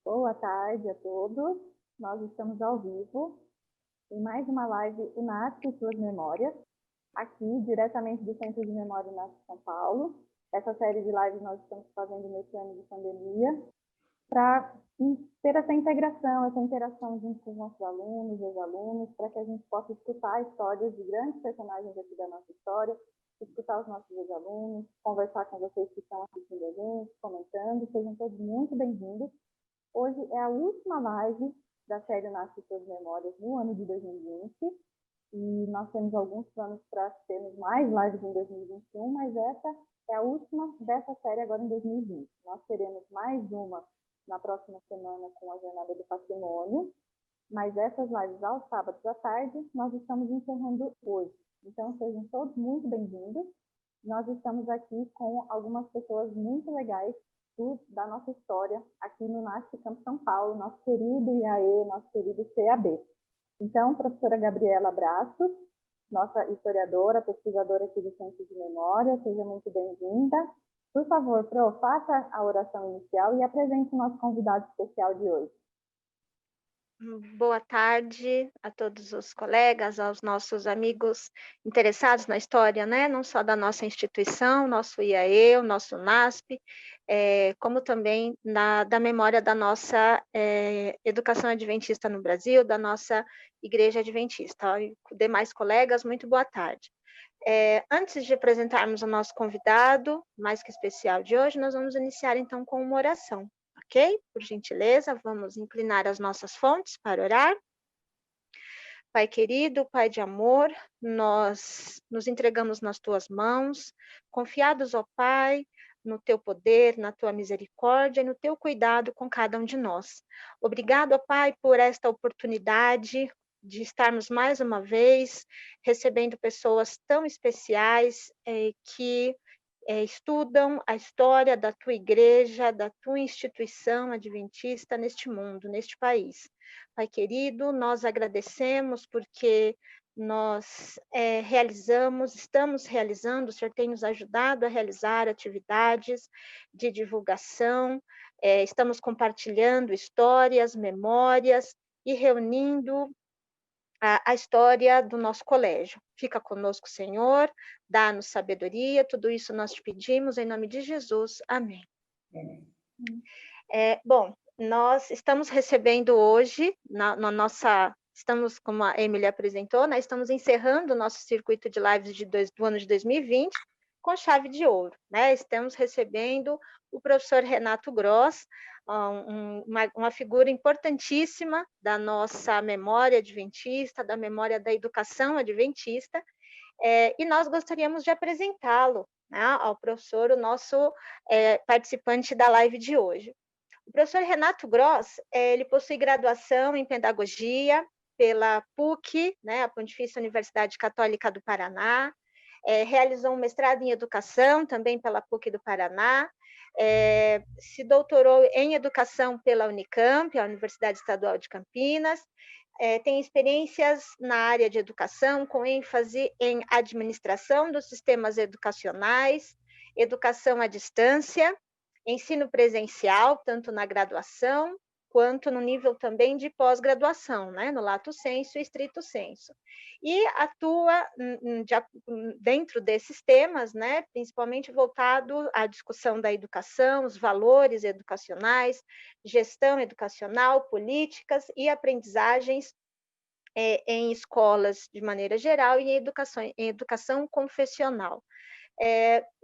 Boa tarde a todos. Nós estamos ao vivo em mais uma live UNASP e suas memórias, aqui diretamente do Centro de Memória UNASP São Paulo. Essa série de lives nós estamos fazendo nesse ano de pandemia para ter essa integração, essa interação junto com os nossos alunos, ex-alunos, para que a gente possa escutar histórias de grandes personagens aqui da nossa história, escutar os nossos ex-alunos, conversar com vocês que estão assistindo a gente, comentando. Sejam todos muito bem-vindos. Hoje é a última live da série Nasce Suas Memórias no ano de 2020 e nós temos alguns planos para termos mais lives em 2021, mas essa é a última dessa série agora em 2020. Nós teremos mais uma na próxima semana com a Jornada do Patrimônio, mas essas lives aos sábados à tarde nós estamos encerrando hoje. Então sejam todos muito bem-vindos. Nós estamos aqui com algumas pessoas muito legais da nossa história aqui no NASP Campo São Paulo, nosso querido IAE, nosso querido CAB. Então, professora Gabriela Brastos, nossa historiadora, pesquisadora aqui do Centro de Memória, seja muito bem-vinda. Por favor, Pro, faça a oração inicial e apresente o nosso convidado especial de hoje. Boa tarde a todos os colegas, aos nossos amigos interessados na história, né? Não só da nossa instituição, nosso IAE, o nosso NASP, como também da memória da nossa educação adventista no Brasil, da nossa Igreja Adventista. E demais colegas, muito boa tarde. Antes de apresentarmos o nosso convidado, mais que especial de hoje, nós vamos iniciar então com uma oração. Ok? Por gentileza, vamos inclinar as nossas fontes para orar. Pai querido, Pai de amor, nós nos entregamos nas tuas mãos, confiados, ó Pai, no teu poder, na tua misericórdia e no teu cuidado com cada um de nós. Obrigado, ó Pai, por esta oportunidade de estarmos mais uma vez recebendo pessoas tão especiais que estudam a história da tua igreja, da tua instituição adventista neste mundo, neste país. Pai querido, nós agradecemos porque nós estamos realizando, o Senhor tem nos ajudado a realizar atividades de divulgação, estamos compartilhando histórias, memórias e reunindo a história do nosso colégio. Fica conosco, Senhor, dá-nos sabedoria, tudo isso nós te pedimos em nome de Jesus. Amém. Bom, nós estamos recebendo hoje, estamos, como a Emily apresentou, né, estamos encerrando o nosso circuito de lives do ano de 2020 com chave de ouro, né? Estamos recebendo o professor Renato Gross, uma figura importantíssima da nossa memória adventista, da memória da educação adventista, e nós gostaríamos de apresentá-lo, né, ao professor, o nosso participante da live de hoje. O professor Renato Gross, ele possui graduação em pedagogia pela PUC, né, a Pontifícia Universidade Católica do Paraná, realizou um mestrado em educação também pela PUC do Paraná, se doutorou em educação pela Unicamp, a Universidade Estadual de Campinas, tem experiências na área de educação, com ênfase em administração dos sistemas educacionais, educação à distância, ensino presencial, tanto na graduação, quanto no nível também de pós-graduação, né, no lato sensu e stricto sensu. E atua dentro desses temas, né, principalmente voltado à discussão da educação, os valores educacionais, gestão educacional, políticas e aprendizagens em escolas de maneira geral e em educação confessional.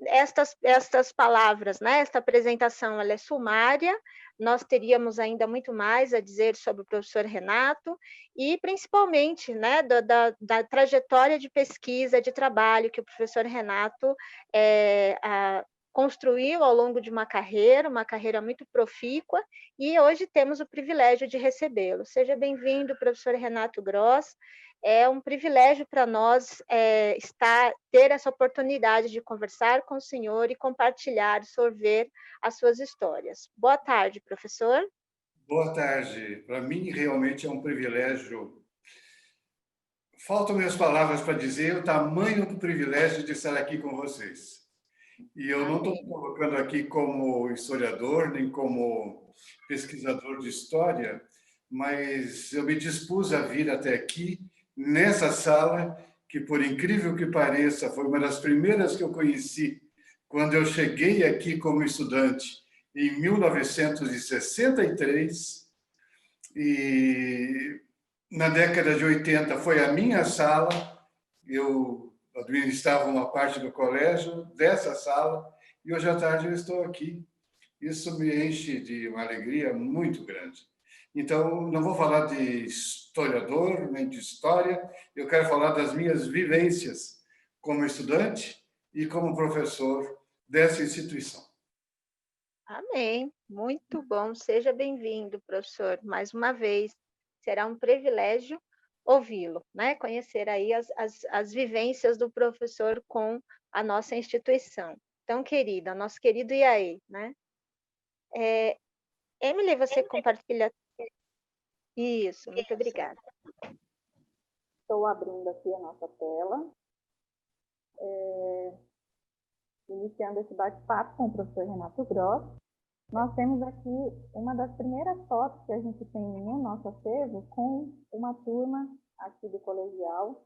Estas palavras, né, esta apresentação, ela é sumária, nós teríamos ainda muito mais a dizer sobre o professor Renato e principalmente, né, da trajetória de pesquisa, de trabalho que o professor Renato construiu ao longo de uma carreira muito profícua, e hoje temos o privilégio de recebê-lo. Seja bem-vindo, professor Renato Gross. É um privilégio para nós ter essa oportunidade de conversar com o senhor e compartilhar, sorver as suas histórias. Boa tarde, professor. Boa tarde. Para mim, realmente é um privilégio. Faltam minhas palavras para dizer o tamanho do privilégio de estar aqui com vocês. E eu não estou me colocando aqui como historiador, nem como pesquisador de história, mas eu me dispus a vir até aqui, nessa sala, que, por incrível que pareça, foi uma das primeiras que eu conheci quando eu cheguei aqui como estudante em 1963, e na década de 80 foi a minha sala, eu administrava uma parte do colégio dessa sala, e hoje à tarde eu estou aqui. Isso me enche de uma alegria muito grande. Então, não vou falar de historiador, nem de história, eu quero falar das minhas vivências como estudante e como professor dessa instituição. Amém. Muito bom. Seja bem-vindo, professor, mais uma vez. Será um privilégio ouvi-lo, né? Conhecer aí as vivências do professor com a nossa instituição. Tão querida, nosso querido IAE, né? Emily, você compartilha? Isso, muito obrigada. Estou abrindo aqui a nossa tela. Iniciando esse bate-papo com o professor Renato Gross. Nós temos aqui uma das primeiras fotos que a gente tem no nosso acervo com uma turma aqui do colegial,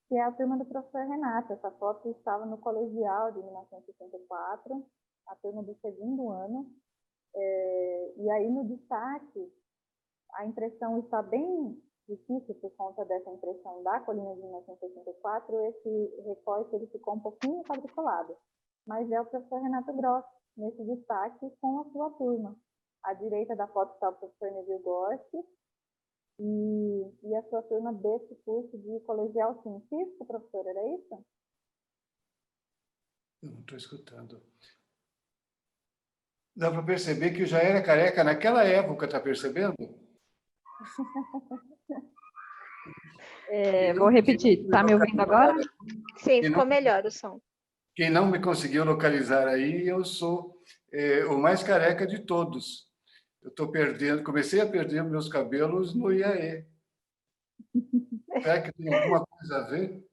que é a turma do professor Renato. Essa foto estava no colegial de 1964, a turma do segundo ano. E aí, no destaque, a impressão está bem difícil por conta dessa impressão da colina de 1964, esse recorte ele ficou um pouquinho quadriculado. Mas é o professor Renato Gross, nesse destaque, com a sua turma. À direita da foto está o professor Neville Gorski e a sua turma desse curso de colegial científico, professor, era isso? Eu não estou escutando. Dá para perceber que eu já era careca naquela época, está percebendo? Vou repetir. Está me ouvindo agora? Sim, ficou melhor o som. Quem não me conseguiu localizar aí, eu sou o mais careca de todos. Eu estou perdendo, comecei a perder meus cabelos no IAE. Será que tem alguma coisa a ver?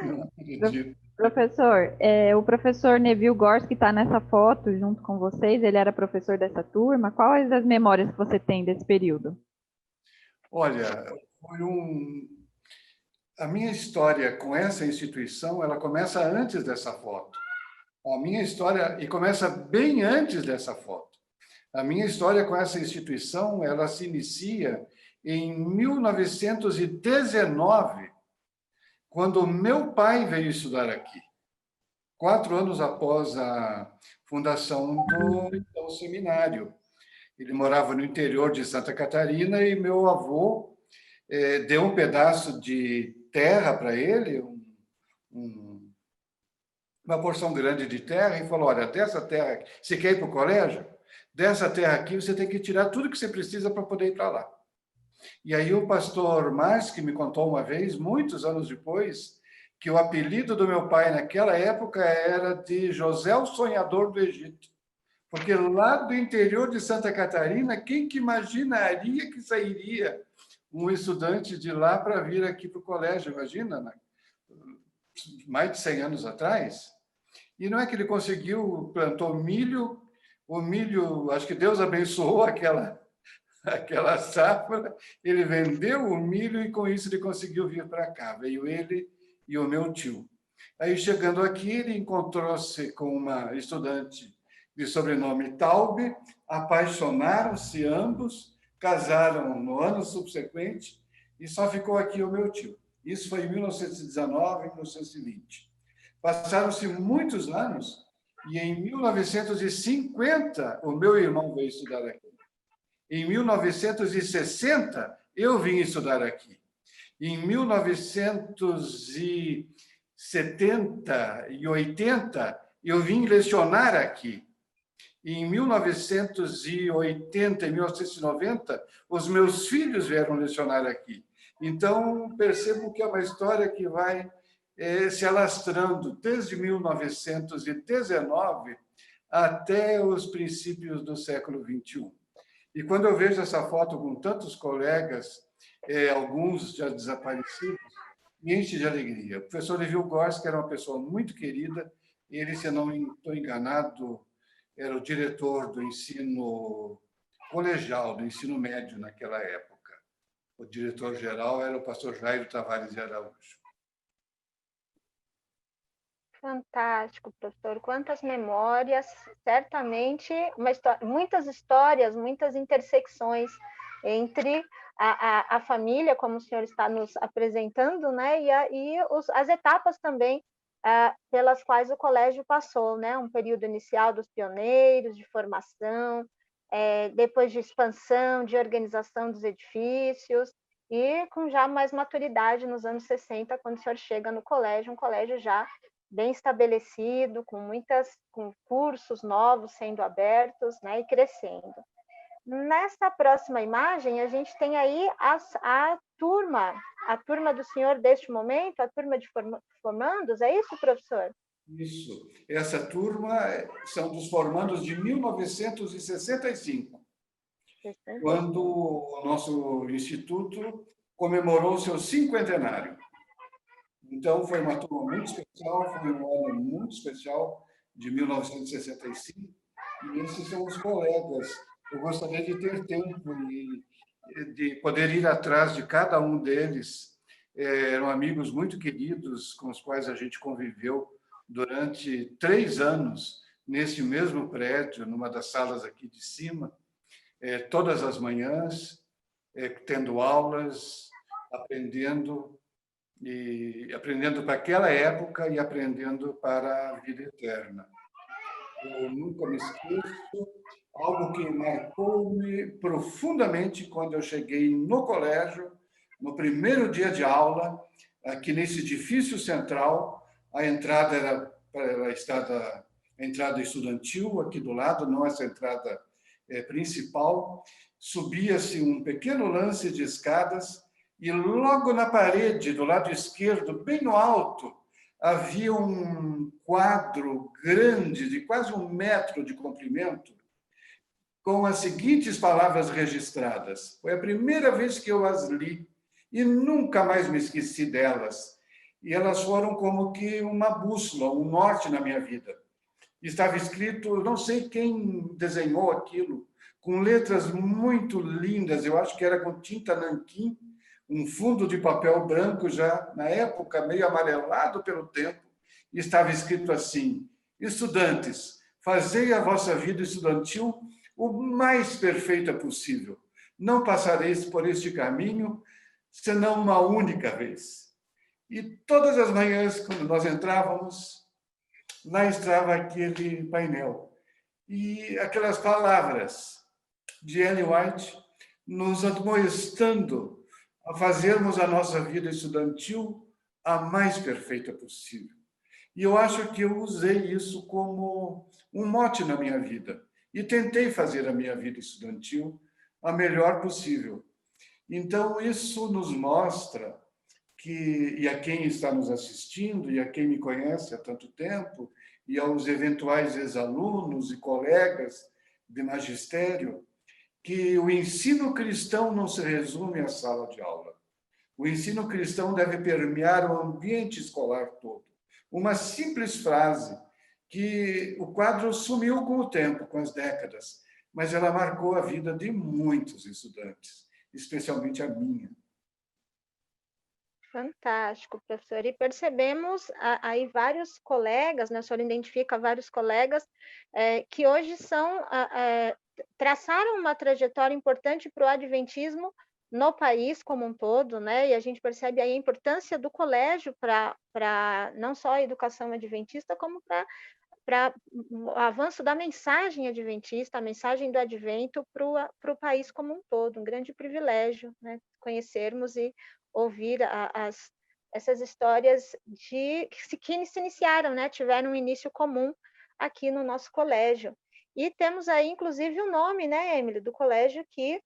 Não acredito. Professor, o professor Neville Gorski que está nessa foto junto com vocês, ele era professor dessa turma. Quais as memórias que você tem desse período? Olha, a minha história com essa instituição, ela começa antes dessa foto. A minha história, e começa bem antes dessa foto. A minha história com essa instituição, ela se inicia em 1919, quando meu pai veio estudar aqui, 4 anos após a fundação do seminário. Ele morava no interior de Santa Catarina e meu avô deu um pedaço de terra para ele, uma porção grande de terra, e falou: olha, dessa terra, você quer ir para o colégio? Dessa terra aqui você tem que tirar tudo que você precisa para poder ir para lá. E aí o pastor Márcio, que me contou uma vez, muitos anos depois, que o apelido do meu pai naquela época era de José o Sonhador do Egito. Porque lá do interior de Santa Catarina, quem que imaginaria que sairia um estudante de lá para vir aqui para o colégio? Imagina, né? Mais de 100 anos atrás. E não é que ele conseguiu, plantou milho, o milho, acho que Deus abençoou aquela safra, ele vendeu o milho e com isso ele conseguiu vir para cá. Veio ele e o meu tio. Aí, chegando aqui, ele encontrou-se com uma estudante de sobrenome Taube, apaixonaram-se ambos, casaram no ano subsequente e só ficou aqui o meu tio. Isso foi em 1919, 1920. Passaram-se muitos anos e em 1950 o meu irmão veio estudar aqui. Em 1960 eu vim estudar aqui. Em 1970 e 80 eu vim lecionar aqui. Em 1980 e 1990, os meus filhos vieram lecionar aqui. Então, percebo que é uma história que vai se alastrando desde 1919 até os princípios do século XXI. E quando eu vejo essa foto com tantos colegas, alguns já desaparecidos, me enche de alegria. O professor Neville Gorski era uma pessoa muito querida, e ele, se eu não estou enganado, era o diretor do ensino colegial, do ensino médio naquela época. O diretor-geral era o pastor Jairo Tavares de Araújo. Fantástico, professor. Quantas memórias, certamente, muitas histórias, muitas intersecções entre a família, como o senhor está nos apresentando, né, as etapas também pelas quais o colégio passou, né, um período inicial dos pioneiros, de formação, depois de expansão, de organização dos edifícios, e com já mais maturidade nos anos 60, quando o senhor chega no colégio, um colégio já bem estabelecido, com cursos novos sendo abertos, né, e crescendo. Nessa próxima imagem, a gente tem aí a turma do senhor deste momento, a turma de formandos, é isso, professor? Isso. Essa turma são dos formandos de 1965, quando o nosso instituto comemorou seu cinquentenário. Então, foi uma turma muito especial, foi um ano muito especial, de 1965, e esses são os colegas. Eu gostaria de ter tempo e de poder ir atrás de cada um deles. Eram amigos muito queridos, com os quais a gente conviveu durante 3 anos, nesse mesmo prédio, numa das salas aqui de cima, todas as manhãs, tendo aulas, aprendendo para aquela época e aprendendo para a vida eterna. Eu nunca me esqueço, algo que marcou-me profundamente quando eu cheguei no colégio, no primeiro dia de aula, aqui nesse edifício central. A entrada era a entrada estudantil, aqui do lado, não essa entrada principal. Subia-se um pequeno lance de escadas, e logo na parede, do lado esquerdo, bem no alto, havia um quadro grande, de quase 1 metro de comprimento, com as seguintes palavras registradas. Foi a primeira vez que eu as li e nunca mais me esqueci delas. E elas foram como que uma bússola, um norte na minha vida. Estava escrito, não sei quem desenhou aquilo, com letras muito lindas, eu acho que era com tinta nanquim, um fundo de papel branco já, na época, meio amarelado pelo tempo, e estava escrito assim: estudantes, fazei a vossa vida estudantil o mais perfeita possível. Não passareis por este caminho senão uma única vez. E todas as manhãs, quando nós entrávamos, lá estava aquele painel. E aquelas palavras de Ellen White nos admoestando a fazermos a nossa vida estudantil a mais perfeita possível. E eu acho que eu usei isso como um mote na minha vida e tentei fazer a minha vida estudantil a melhor possível. Então, isso nos mostra que, e a quem está nos assistindo, e a quem me conhece há tanto tempo, e aos eventuais ex-alunos e colegas de magistério, que o ensino cristão não se resume à sala de aula. O ensino cristão deve permear o ambiente escolar todo. Uma simples frase que o quadro sumiu com o tempo, com as décadas, mas ela marcou a vida de muitos estudantes, especialmente a minha. Fantástico, professor. E percebemos aí vários colegas, né? O senhor identifica vários colegas que hoje traçaram uma trajetória importante para o adventismo no país como um todo, né? E a gente percebe aí a importância do colégio para não só a educação adventista, como para o avanço da mensagem adventista, a mensagem do advento para o país como um todo. Um grande privilégio, né? Conhecermos e ouvir essas histórias que se iniciaram, né? Tiveram um início comum aqui no nosso colégio. E temos aí, inclusive, o nome, né, Emily, do colégio que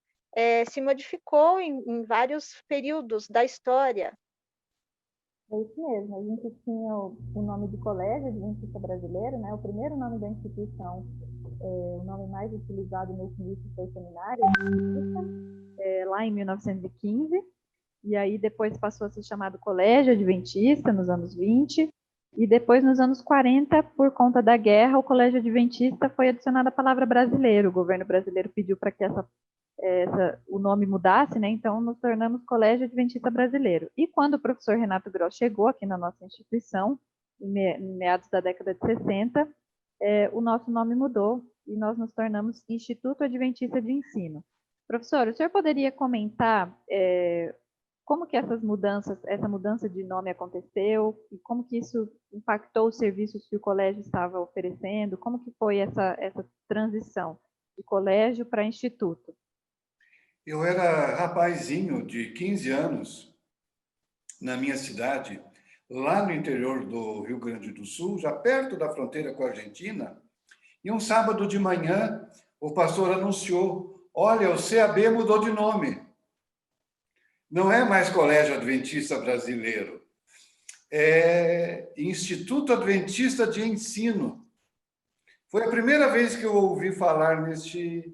se modificou em vários períodos da história. É isso mesmo, a gente tinha o nome de Colégio Adventista Brasileiro, né? O primeiro nome da instituição, o nome mais utilizado nesse início foi Seminário Adventista, lá em 1915. e aí depois passou a ser chamado Colégio Adventista, nos anos 20, e depois, nos anos 40, por conta da guerra, o Colégio Adventista foi adicionada a palavra brasileiro. O governo brasileiro pediu para que o nome mudasse, né? Então nos tornamos Colégio Adventista Brasileiro. E quando o professor Renato Gross chegou aqui na nossa instituição, em meados da década de 60, o nosso nome mudou e nós nos tornamos Instituto Adventista de Ensino. Professor, o senhor poderia comentar como que essa mudança de nome aconteceu e como que isso impactou os serviços que o colégio estava oferecendo? Como que foi essa transição de colégio para instituto? Eu era rapazinho de 15 anos na minha cidade, lá no interior do Rio Grande do Sul, já perto da fronteira com a Argentina, e um sábado de manhã o pastor anunciou: olha, o CAB mudou de nome. Não é mais Colégio Adventista Brasileiro, é Instituto Adventista de Ensino. Foi a primeira vez que eu ouvi falar neste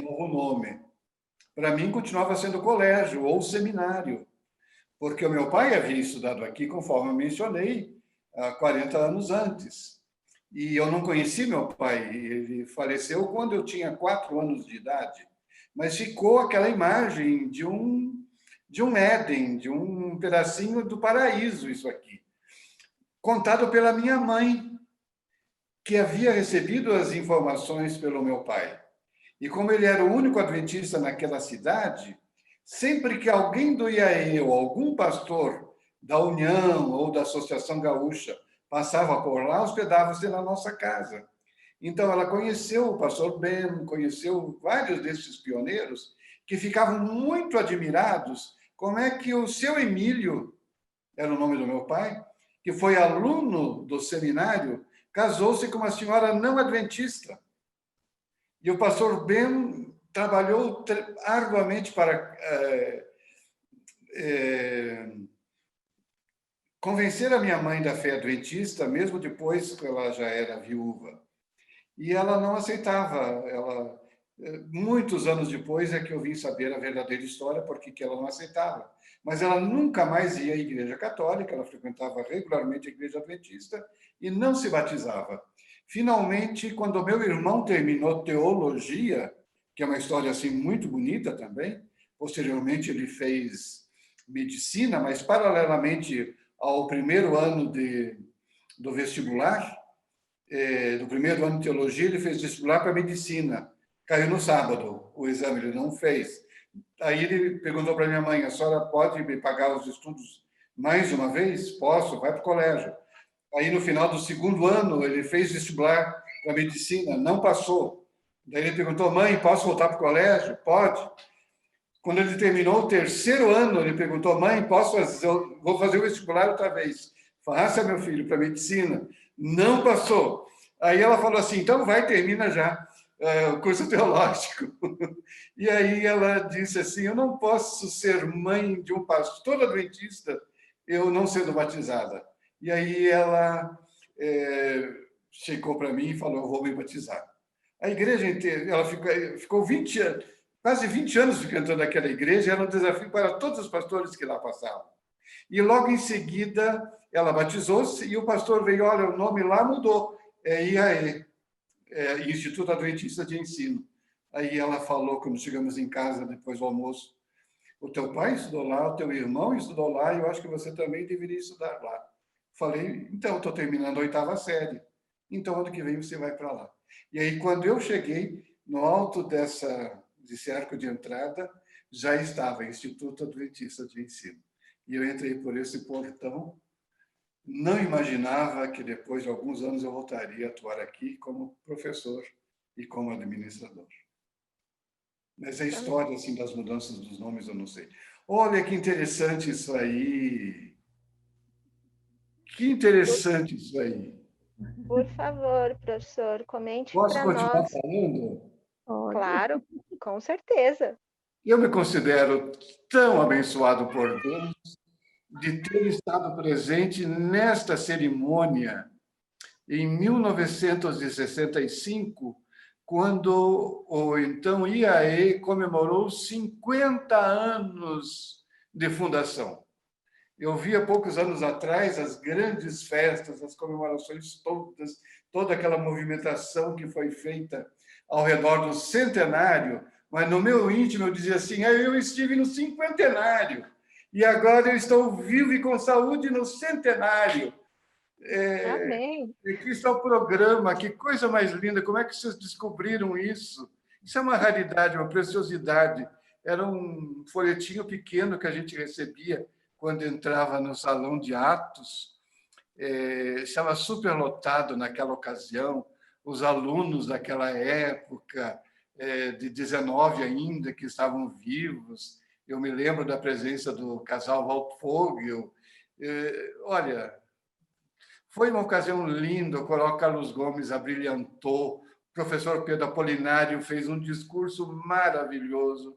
novo nome. Para mim, continuava sendo colégio ou seminário, porque o meu pai havia estudado aqui, conforme eu mencionei, há 40 anos antes. E eu não conheci meu pai, ele faleceu quando eu tinha 4 anos de idade. Mas ficou aquela imagem de um Éden, de um pedacinho do paraíso, isso aqui. Contado pela minha mãe, que havia recebido as informações pelo meu pai. E como ele era o único adventista naquela cidade, sempre que alguém do IAE ou algum pastor da União ou da Associação Gaúcha passava por lá, hospedava-se na nossa casa. Então, ela conheceu o pastor Ben, conheceu vários desses pioneiros que ficavam muito admirados como é que o seu Emílio, era o nome do meu pai, que foi aluno do seminário, casou-se com uma senhora não adventista. E o pastor Ben trabalhou arduamente para convencer a minha mãe da fé adventista, mesmo depois que ela já era viúva. E ela não aceitava. Muitos anos depois é que eu vim saber a verdadeira história, porque que ela não aceitava. Mas ela nunca mais ia à igreja católica, ela frequentava regularmente a igreja adventista e não se batizava. Finalmente, quando meu irmão terminou teologia, que é uma história assim muito bonita também, posteriormente ele fez medicina, mas paralelamente ao primeiro ano do vestibular, do primeiro ano de teologia, ele fez vestibular para medicina. Caiu no sábado, o exame ele não fez. Aí ele perguntou para minha mãe: a senhora pode me pagar os estudos mais de uma vez? Posso, vai para o colégio. Aí no final do segundo ano, ele fez vestibular para medicina, não passou. Daí ele perguntou: mãe, posso voltar para o colégio? Pode. Quando ele terminou o terceiro ano, ele perguntou: mãe, vou fazer o vestibular outra vez. Faça, meu filho, para medicina. Não passou. Aí ela falou assim: então vai, termina já o curso teológico. E aí ela disse assim: eu não posso ser mãe de um pastor adventista eu não sendo batizada. E aí ela chegou para mim e falou: eu vou me batizar. A igreja inteira, ela ficou 20 anos, quase 20 anos frequentando aquela igreja, era um desafio para todos os pastores que lá passavam. E logo em seguida, ela batizou-se e o pastor veio: olha, o nome lá mudou, é IAE, Instituto Adventista de Ensino. Aí ela falou, quando chegamos em casa, depois do almoço: o teu pai estudou lá, o teu irmão estudou lá, e eu acho que você também deveria estudar lá. Falei: então, estou terminando a 8ª série. Então, ano que vem você vai para lá. E aí, quando eu cheguei no alto desse arco de entrada, já estava o Instituto Adventista de Ensino. E eu entrei por esse portão. Não imaginava que depois de alguns anos eu voltaria a atuar aqui como professor e como administrador. Mas a história assim, das mudanças dos nomes eu não sei. Olha que interessante isso aí. Que interessante isso aí. Por favor, professor, comente Posso para continuar nós. falando? Claro, com certeza. Eu me considero tão abençoado por Deus de ter estado presente nesta cerimônia em 1965, quando o então IAE comemorou 50 anos de fundação. Eu vi há poucos anos atrás as grandes festas, as comemorações todas, toda aquela movimentação que foi feita ao redor do centenário, mas no meu íntimo eu dizia assim, eu estive no cinquentenário e agora eu estou vivo e com saúde no centenário. Amém. Aqui está o programa, que coisa mais linda, como é que vocês descobriram isso? Isso é uma raridade, uma preciosidade. Era um folhetinho pequeno que a gente recebia quando entrava no salão de atos, estava superlotado naquela ocasião, os alunos daquela época, de 19 ainda, que estavam vivos. Eu me lembro da presença do casal Waldvogel. Olha, foi uma ocasião linda, o coronel Carlos Gomes abrilhantou, o professor Pedro Apolinário fez um discurso maravilhoso.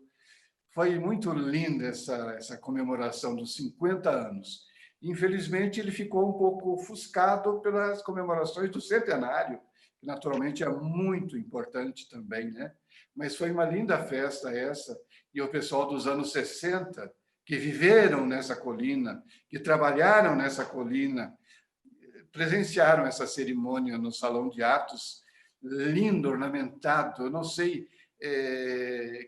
Foi muito linda essa comemoração dos 50 anos. Infelizmente, ele ficou um pouco ofuscado pelas comemorações do centenário, que naturalmente é muito importante também, né? Mas foi uma linda festa essa, e o pessoal dos anos 60, que viveram nessa colina, que trabalharam nessa colina, presenciaram essa cerimônia no Salão de Atos, lindo, ornamentado. Eu não sei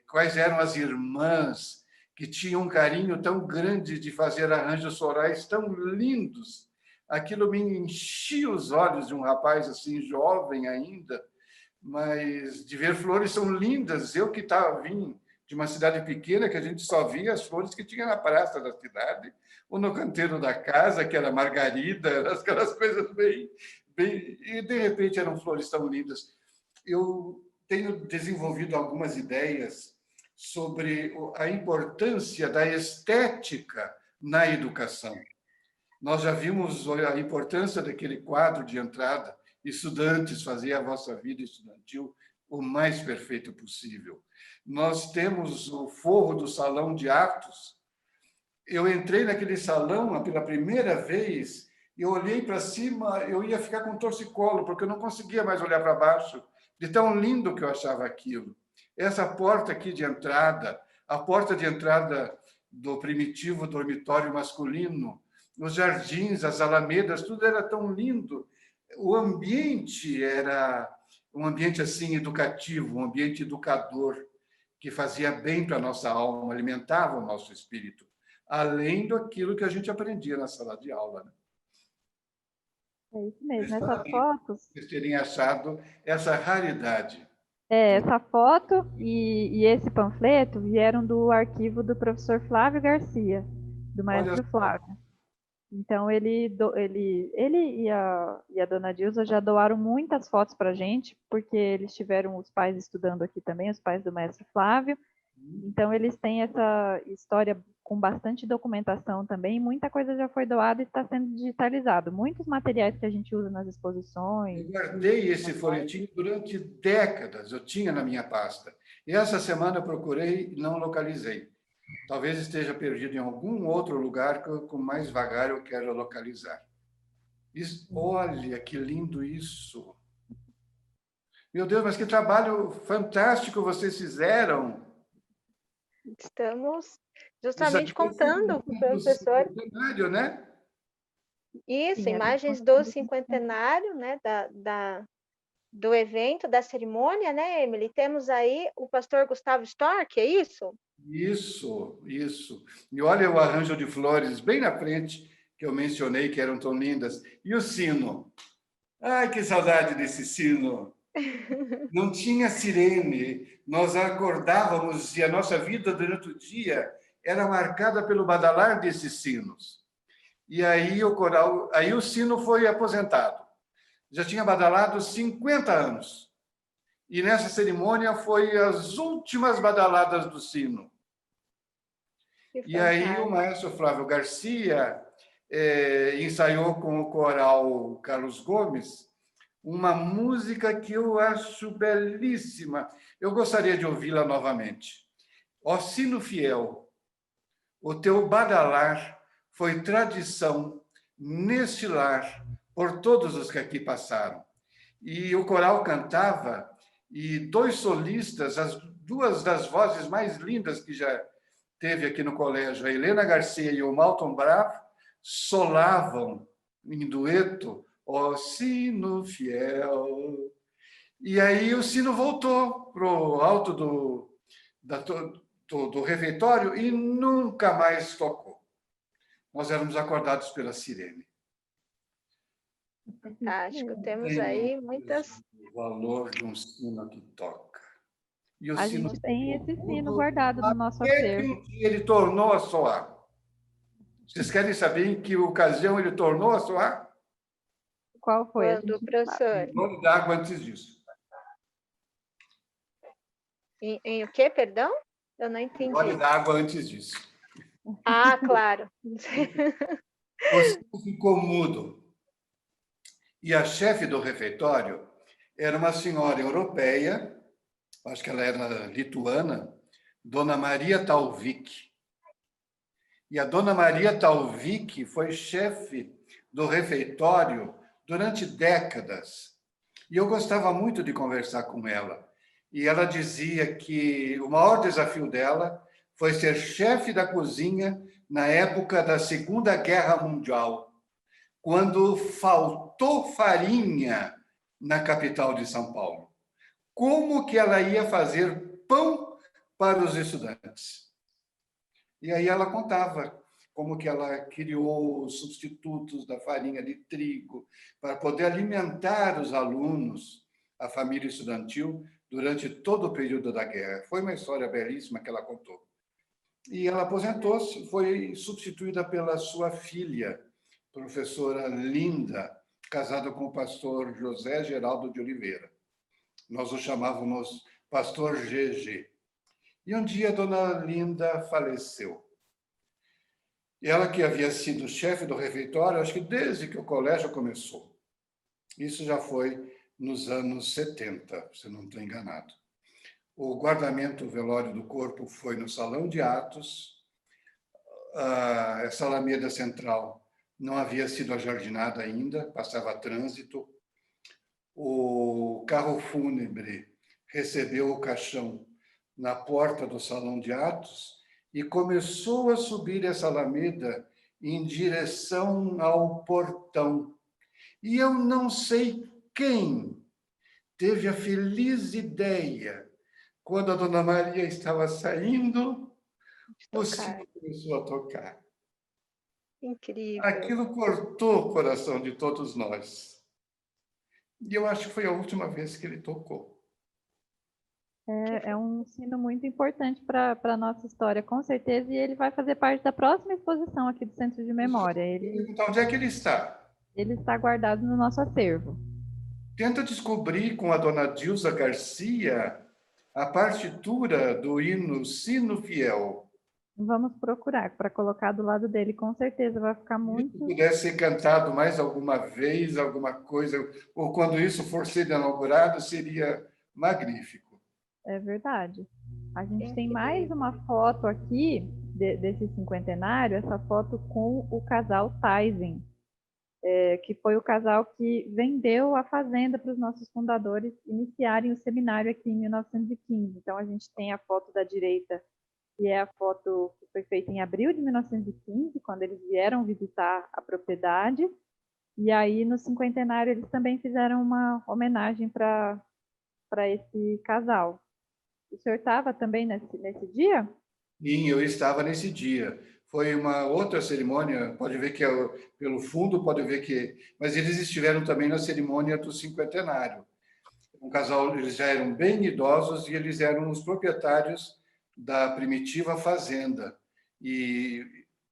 quais eram as irmãs que tinham um carinho tão grande de fazer arranjos florais tão lindos. Aquilo me enchia os olhos de um rapaz assim, jovem ainda, mas de ver flores são lindas. Eu que vim de uma cidade pequena, que a gente só via as flores que tinha na praça da cidade, ou no canteiro da casa, que era margarida, aquelas coisas bem... E, de repente, eram flores tão lindas. Eu tenho desenvolvido algumas ideias sobre a importância da estética na educação. Nós já vimos a importância daquele quadro de entrada, estudantes, fazer a vossa vida estudantil o mais perfeito possível. Nós temos o forro do salão de atos. Eu entrei naquele salão pela primeira vez, eu olhei para cima, eu ia ficar com torcicolo, porque eu não conseguia mais olhar para baixo, de tão lindo que eu achava aquilo. Essa porta aqui de entrada, a porta de entrada do primitivo dormitório masculino, os jardins, as alamedas, tudo era tão lindo. O ambiente era um ambiente assim educativo, um ambiente educador, que fazia bem para a nossa alma, alimentava o nosso espírito, além daquilo que a gente aprendia na sala de aula, né? É isso mesmo. Essas fotos... Vocês terem achado essa raridade. Essa foto e esse panfleto vieram do arquivo do professor Flávio Garcia, do maestro Flávio. Então, ele e a dona Dilsa já doaram muitas fotos para a gente, porque eles tiveram os pais estudando aqui também, os pais do maestro Flávio. Então, eles têm essa história com bastante documentação também, muita coisa já foi doada e está sendo digitalizado. Muitos materiais que a gente usa nas exposições. Eu guardei esse folhetim durante décadas, eu tinha na minha pasta. E essa semana eu procurei e não localizei. Talvez esteja perdido em algum outro lugar que eu, com mais vagar eu quero localizar. Olha, que lindo isso! Meu Deus, mas que trabalho fantástico vocês fizeram! Estamos justamente contando com o professor. Né? Isso, imagens do cinquentenário, né, do evento, da cerimônia, né, Emily? Temos aí o pastor Gustavo Storck, é isso? Isso. E olha o arranjo de flores bem na frente, que eu mencionei, que eram tão lindas. E o sino? Ai, que saudade desse sino! Não tinha sirene, nós acordávamos e a nossa vida durante o dia era marcada pelo badalar desses sinos. E aí o sino foi aposentado. Já tinha badalado 50 anos. E nessa cerimônia foi as últimas badaladas do sino. E aí o maestro Flávio Garcia ensaiou com o coral Carlos Gomes uma música que eu acho belíssima. Eu gostaria de ouvi-la novamente. Ó sino fiel, o teu badalar foi tradição neste lar por todos os que aqui passaram. E o coral cantava, e 2 solistas, as 2 das vozes mais lindas que já teve aqui no colégio, a Helena Garcia e o Malton Bravo, solavam em dueto "Ó sino fiel". E aí o sino voltou para o alto do refeitório e nunca mais tocou. Nós éramos acordados pela sirene. Fantástico. Temos aí muitas... O valor de um sino que toca. E o A sino gente tem esse sino tudo, guardado no nosso até que acervo. um dia ele tornou a soar. Vocês querem saber em que ocasião ele tornou a soar? Qual foi? Quando, professor? Um gole d'água antes disso. Em o quê, perdão? Eu não Um entendi. gole d'água antes disso. Ah, claro. O sino ficou mudo. E a chefe do refeitório era uma senhora europeia, acho que ela era lituana, Dona Maria Talvik. E a Dona Maria Talvik foi chefe do refeitório durante décadas. E eu gostava muito de conversar com ela. E ela dizia que o maior desafio dela foi ser chefe da cozinha na época da Segunda Guerra Mundial, quando faltou farinha na capital de São Paulo. Como que ela ia fazer pão para os estudantes? E aí ela contava como que ela criou os substitutos da farinha de trigo para poder alimentar os alunos, a família estudantil, durante todo o período da guerra. Foi uma história belíssima que ela contou. E ela aposentou-se, foi substituída pela sua filha, professora Linda, casada com o pastor José Geraldo de Oliveira. Nós o chamávamos pastor GG. E um dia a dona Linda faleceu. E ela que havia sido chefe do refeitório, acho que desde que o colégio começou. Isso já foi nos anos 70, se não estou enganado. O guardamento, o velório do corpo foi no Salão de Atos. Essa alameda central não havia sido ajardinada ainda, passava trânsito. O carro fúnebre recebeu o caixão na porta do Salão de Atos e começou a subir essa alameda em direção ao portão. E eu não sei quem teve a feliz ideia, quando a Dona Maria estava saindo, o sino começou a tocar. Incrível. Aquilo cortou o coração de todos nós. E eu acho que foi a última vez que ele tocou. É um sino muito importante para a nossa história, com certeza, e ele vai fazer parte da próxima exposição aqui do Centro de Memória. Então, onde é que ele está? Ele está guardado no nosso acervo. Tenta descobrir com a dona Dilsa Garcia a partitura do hino Sino Fiel. Vamos procurar para colocar do lado dele, com certeza vai ficar muito... Se pudesse ser cantado mais alguma vez, alguma coisa, ou quando isso for ser inaugurado, seria magnífico. É verdade. A gente tem mais uma foto aqui desse cinquentenário, essa foto com o casal Taisen, que foi o casal que vendeu a fazenda para os nossos fundadores iniciarem o seminário aqui em 1915. Então, a gente tem a foto da direita, que é a foto que foi feita em abril de 1915, quando eles vieram visitar a propriedade. E aí, no cinquentenário, eles também fizeram uma homenagem para esse casal. O senhor estava também nesse dia? Sim, eu estava nesse dia. Foi uma outra cerimônia, pode ver que pelo fundo, pode ver que... Mas eles estiveram também na cerimônia do cinquentenário. Um casal, eles já eram bem idosos e eles eram os proprietários da primitiva fazenda. E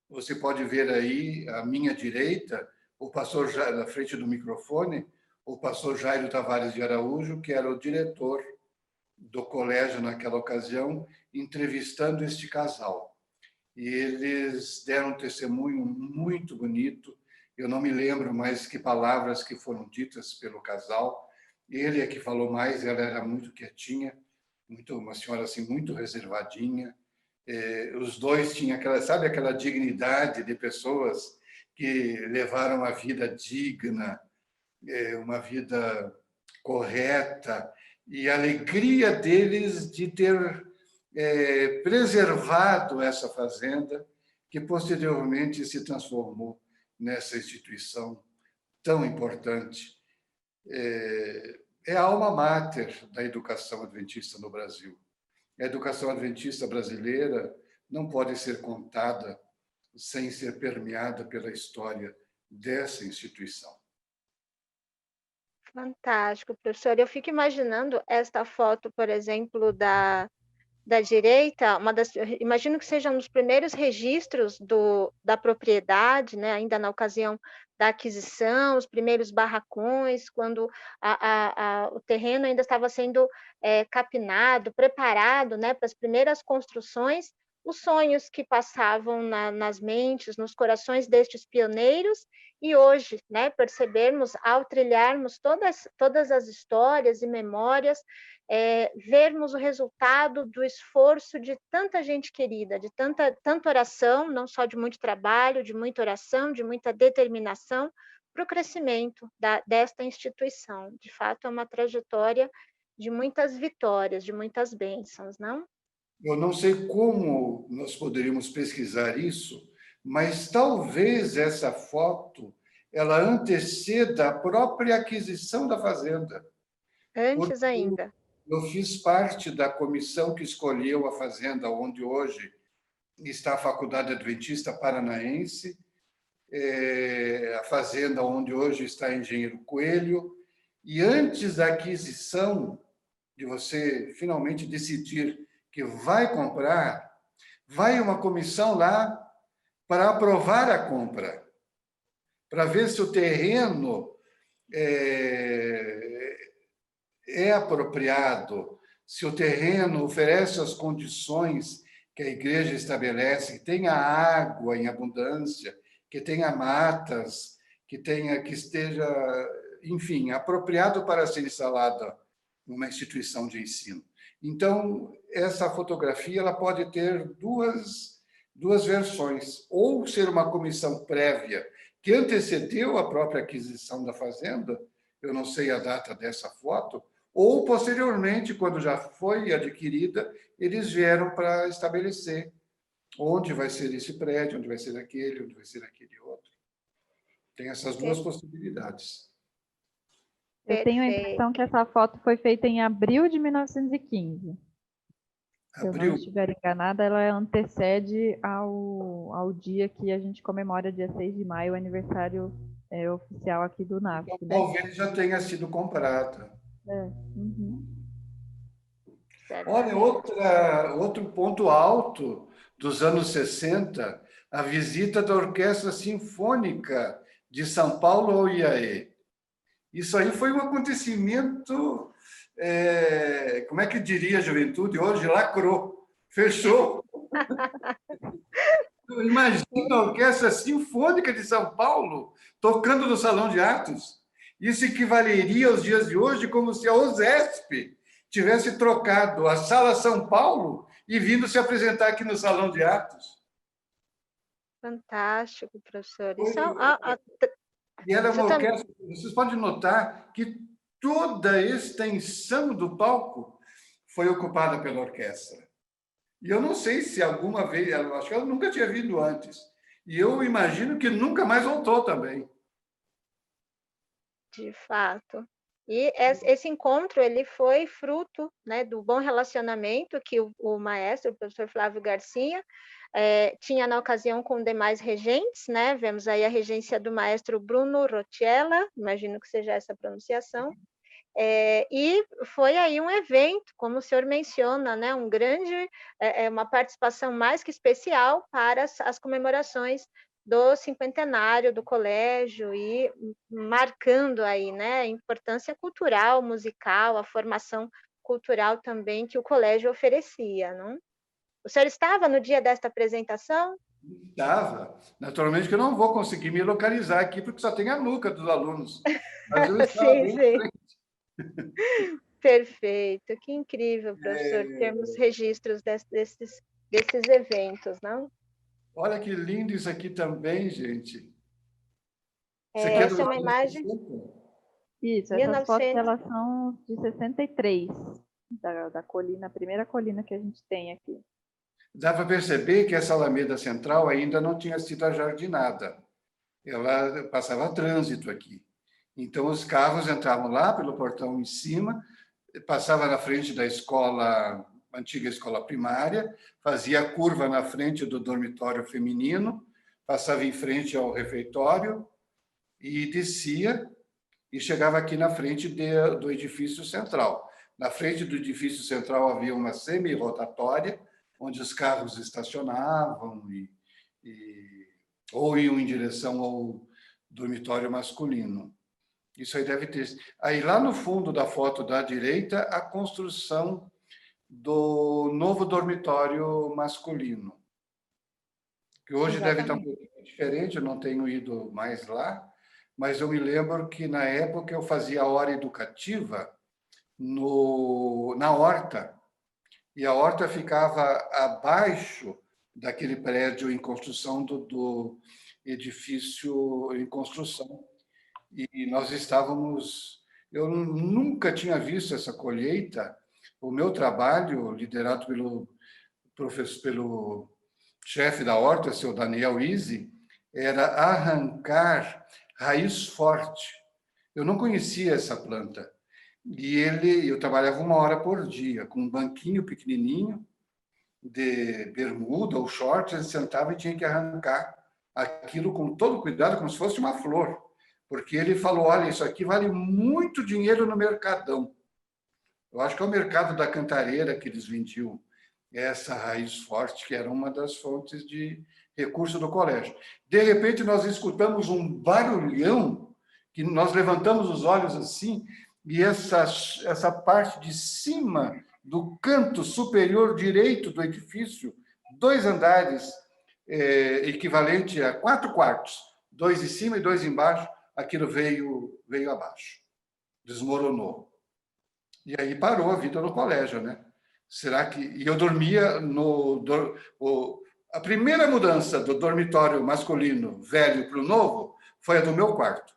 você pode ver aí, à minha direita, o pastor Jairo, na frente do microfone, o pastor Jairo Tavares de Araújo, que era o diretor do colégio naquela ocasião, entrevistando este casal. E eles deram um testemunho muito bonito. Eu não me lembro mais que palavras que foram ditas pelo casal. Ele é que falou mais, ela era muito quietinha, uma senhora assim muito reservadinha. Os dois tinham aquela dignidade de pessoas que levaram uma vida digna, uma vida correta, e a alegria deles de ter preservado essa fazenda, que posteriormente se transformou nessa instituição tão importante. É a alma mater da educação adventista no Brasil. A educação adventista brasileira não pode ser contada sem ser permeada pela história dessa instituição. Fantástico, professor. Eu fico imaginando esta foto, por exemplo, da direita, imagino que seja um dos primeiros registros da propriedade, né, ainda na ocasião da aquisição, os primeiros barracões, quando o terreno ainda estava sendo capinado, preparado, né, para as primeiras construções, os sonhos que passavam nas mentes, nos corações destes pioneiros, e hoje, né, percebermos, ao trilharmos todas as histórias e memórias, vermos o resultado do esforço de tanta gente querida, de tanta oração, não só de muito trabalho, de muita oração, de muita determinação para o crescimento desta instituição. De fato, é uma trajetória de muitas vitórias, de muitas bênçãos, não? Eu não sei como nós poderíamos pesquisar isso, mas talvez essa foto ela anteceda a própria aquisição da fazenda. Antes ainda. Eu fiz parte da comissão que escolheu a fazenda onde hoje está a Faculdade Adventista Paranaense, a fazenda onde hoje está Engenheiro Coelho, e antes da aquisição, de você finalmente decidir que vai comprar, vai uma comissão lá para aprovar a compra, para ver se o terreno é apropriado, se o terreno oferece as condições que a igreja estabelece, que tenha água em abundância, que tenha matas, que esteja, enfim, apropriado para ser instalada numa instituição de ensino. Então, essa fotografia ela pode ter duas versões, ou ser uma comissão prévia que antecedeu a própria aquisição da fazenda, eu não sei a data dessa foto, ou, posteriormente, quando já foi adquirida, eles vieram para estabelecer onde vai ser esse prédio, onde vai ser aquele, onde vai ser aquele outro. Tem essas duas possibilidades. Eu tenho a impressão que essa foto foi feita em abril de 1915. Se eu não estiver enganada, ela antecede ao dia que a gente comemora, dia 6 de maio, o aniversário oficial aqui do NASP. Então, talvez já tenha sido comprada. Uhum. Olha, outro ponto alto dos anos 60, a visita da Orquestra Sinfônica de São Paulo ao IAE. Isso aí foi um acontecimento, como é que diria a juventude hoje? Lacrou, fechou. Imagina a Orquestra Sinfônica de São Paulo tocando no Salão de Atos. Isso equivaleria aos dias de hoje como se a OSESP tivesse trocado a Sala São Paulo e vindo se apresentar aqui no Salão de Atos. Fantástico, professor. E era uma orquestra, vocês podem notar que toda a extensão do palco foi ocupada pela orquestra. E eu não sei se alguma vez, eu acho que ela nunca tinha vindo antes. E eu imagino que nunca mais voltou também. De fato. E esse encontro ele foi fruto, né, do bom relacionamento que o maestro, o professor Flávio Garcia, tinha na ocasião com demais regentes, né? Vemos aí a regência do maestro Bruno Rochella, imagino que seja essa a pronunciação, e foi aí um evento, como o senhor menciona, né? Um grande, uma participação mais que especial para as comemorações do cinquentenário do colégio e marcando aí, né, a importância cultural, musical, a formação cultural também que o colégio oferecia, não? O senhor estava no dia desta apresentação? Estava. Naturalmente que eu não vou conseguir me localizar aqui, porque só tem a nuca dos alunos. Mas eu estava bem sim. Perfeito. Que incrível, professor, termos registros desses eventos, não? Olha que lindo isso aqui também, gente. Essa é uma imagem... Isso, essas fotos 1900. elas são de 63, da colina, a primeira colina que a gente tem aqui. Dá para perceber que essa Alameda Central ainda não tinha sido ajardinada. Ela passava trânsito aqui. Então, os carros entravam lá pelo portão em cima, passava na frente da escola, antiga escola primária, fazia a curva na frente do dormitório feminino, passava em frente ao refeitório e descia e chegava aqui na frente do edifício central. Na frente do edifício central havia uma semi-rotatória, onde os carros estacionavam ou iam em direção ao dormitório masculino. Isso aí deve ter. Aí, lá no fundo da foto da direita, a construção do novo dormitório masculino, que hoje deve estar um pouquinho diferente, eu não tenho ido mais lá, mas eu me lembro que, na época, eu fazia hora educativa na horta, e a horta ficava abaixo daquele prédio em construção do edifício em construção. E nós estávamos... Eu nunca tinha visto essa colheita. O meu trabalho, liderado pelo chefe da horta, seu Daniel Izzi, era arrancar raiz forte. Eu não conhecia essa planta. E eu trabalhava 1 hora por dia, com um banquinho pequenininho, de bermuda ou short, ele sentava e tinha que arrancar aquilo com todo cuidado, como se fosse uma flor. Porque ele falou, olha, isso aqui vale muito dinheiro no mercadão. Eu acho que é o mercado da Cantareira que eles vendiam essa raiz forte, que era uma das fontes de recurso do colégio. De repente, nós escutamos um barulhão, que nós levantamos os olhos assim, e essa parte de cima do canto superior direito do edifício, 2 andares, equivalente a 4 quartos, 2 em cima e 2 embaixo, aquilo veio abaixo, desmoronou. E aí parou a vida no colégio, né? Será que... E eu dormia a primeira mudança do dormitório masculino velho para o novo foi a do meu quarto.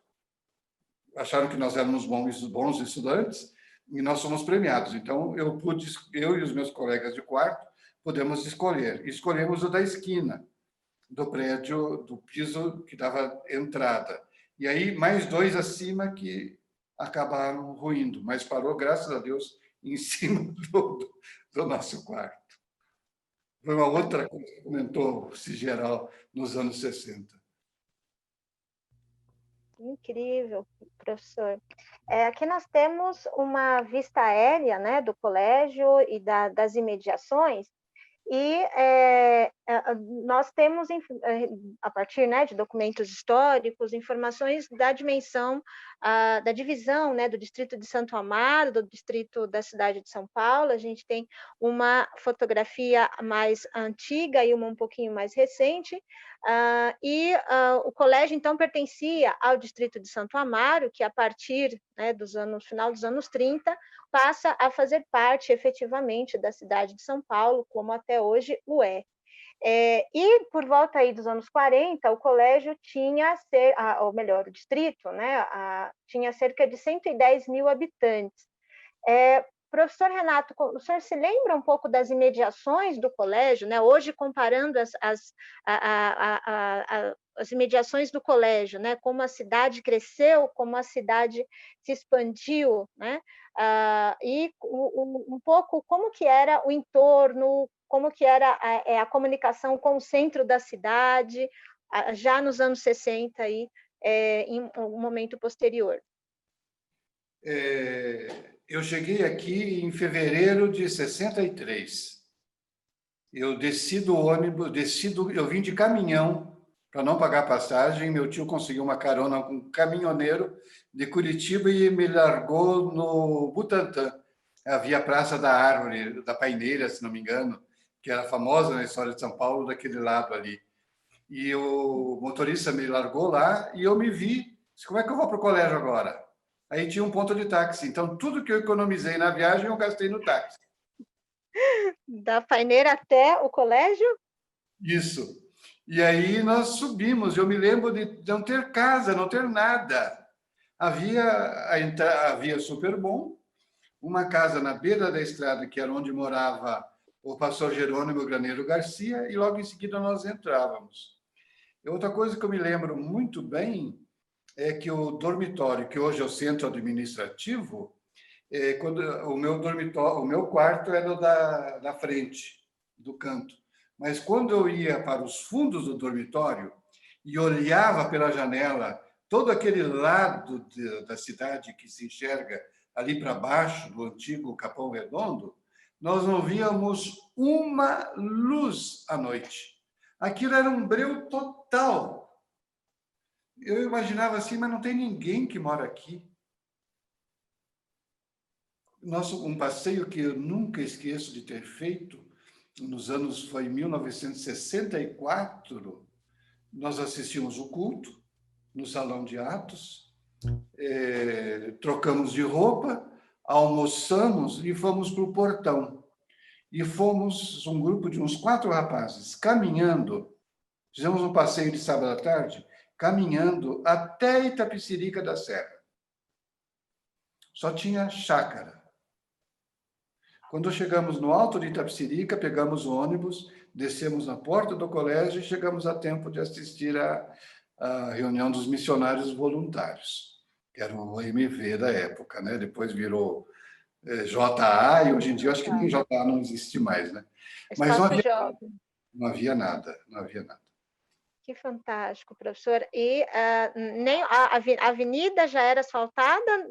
Acharam que nós éramos bons estudantes e nós fomos premiados. Então, eu e os meus colegas de quarto pudemos escolher. Escolhemos o da esquina do prédio, do piso que dava entrada. E aí, mais 2 acima que acabaram ruindo, mas parou, graças a Deus, em cima do nosso quarto. Foi uma outra coisa que comentou-se geral nos anos 60. Incrível, professor. Aqui nós temos uma vista aérea, né, do colégio e das imediações, e nós temos, a partir, né, de documentos históricos, informações da dimensão, da divisão, né, do distrito de Santo Amaro, do distrito da cidade de São Paulo. A gente tem uma fotografia mais antiga e uma um pouquinho mais recente, o colégio, então, pertencia ao distrito de Santo Amaro, que, a partir, né, final dos anos 30, passa a fazer parte, efetivamente, da cidade de São Paulo, como até hoje o é. E, por volta aí dos anos 40, o colégio tinha, ou melhor, o distrito, né, tinha cerca de 110 mil habitantes. Professor Renato, o senhor se lembra um pouco das imediações do colégio, né? Hoje, comparando as imediações do colégio, né? Como a cidade cresceu, como a cidade se expandiu, né? E um pouco como que era o entorno, como que era a comunicação com o centro da cidade, já nos anos 60, aí, em um momento posterior. Eu cheguei aqui em fevereiro de 63. Eu desci do ônibus, eu vim de caminhão para não pagar passagem. Meu tio conseguiu uma carona com um caminhoneiro de Curitiba e me largou no Butantã. Havia a Praça da Árvore, da Paineira, se não me engano, que era famosa na história de São Paulo, daquele lado ali. E o motorista me largou lá e eu me vi. Disse, como é que eu vou para o colégio agora? Aí tinha um ponto de táxi. Então, tudo que eu economizei na viagem, eu gastei no táxi. Da Paineira até o colégio? Isso. E aí nós subimos. Eu me lembro de não ter casa, não ter nada. havia super bom, uma casa na beira da estrada, que era onde morava o pastor Jerônimo Graneiro Garcia, e logo em seguida nós entrávamos. E outra coisa que eu me lembro muito bem é que o dormitório, que hoje é o centro administrativo, quando o meu dormitório, o meu quarto era da frente, do canto. Mas quando eu ia para os fundos do dormitório e olhava pela janela todo aquele lado da cidade que se enxerga ali para baixo, do antigo Capão Redondo, nós não víamos uma luz à noite. Aquilo era um breu total. Eu imaginava assim, mas não tem ninguém que mora aqui. Um passeio que eu nunca esqueço de ter feito, foi em 1964, nós assistimos o culto no Salão de Atos, trocamos de roupa, almoçamos e fomos para o portão. E fomos um grupo de uns 4 rapazes, caminhando, fizemos um passeio de sábado à tarde, caminhando até Itapecerica da Serra. Só tinha chácara. Quando chegamos no alto de Itapecerica, pegamos o ônibus, descemos na porta do colégio e chegamos a tempo de assistir à reunião dos missionários voluntários, que era o MV da época, né? Depois virou JA, e hoje em dia acho que nem JA não existe mais, né? Mas não havia nada. Que fantástico, professor. E nem a avenida já era asfaltada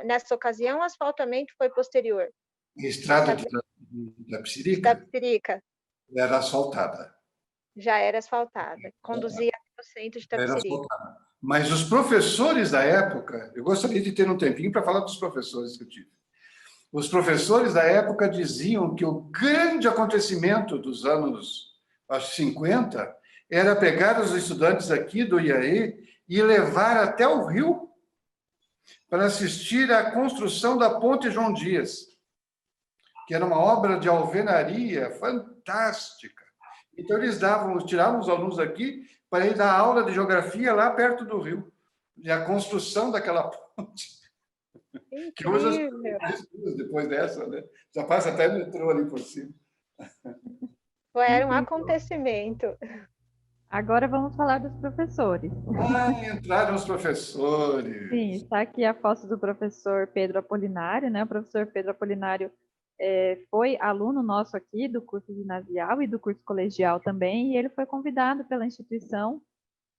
nessa ocasião, o asfaltamento foi posterior? A estrada de Itapecerica era asfaltada. Já era asfaltada, conduzia ao centro de Itapecerica. Mas os professores da época, eu gostaria de ter um tempinho para falar dos professores que eu tive. Os professores da época diziam que o grande acontecimento dos anos, acho, 50 era pegar os estudantes aqui do IAE e levar até o Rio para assistir à construção da Ponte João Dias, que era uma obra de alvenaria fantástica. Então, eles tiravam os alunos aqui para ir dar aula de geografia lá perto do Rio, e a construção daquela ponte. Que hoje, depois dessa, né? Já passa até metrô ali por cima. Era um acontecimento. Agora vamos falar dos professores. Entraram os professores. Sim, está aqui a foto do professor Pedro Apolinário, né? O professor Pedro Apolinário foi aluno nosso aqui do curso ginasial e do curso colegial também, e ele foi convidado pela instituição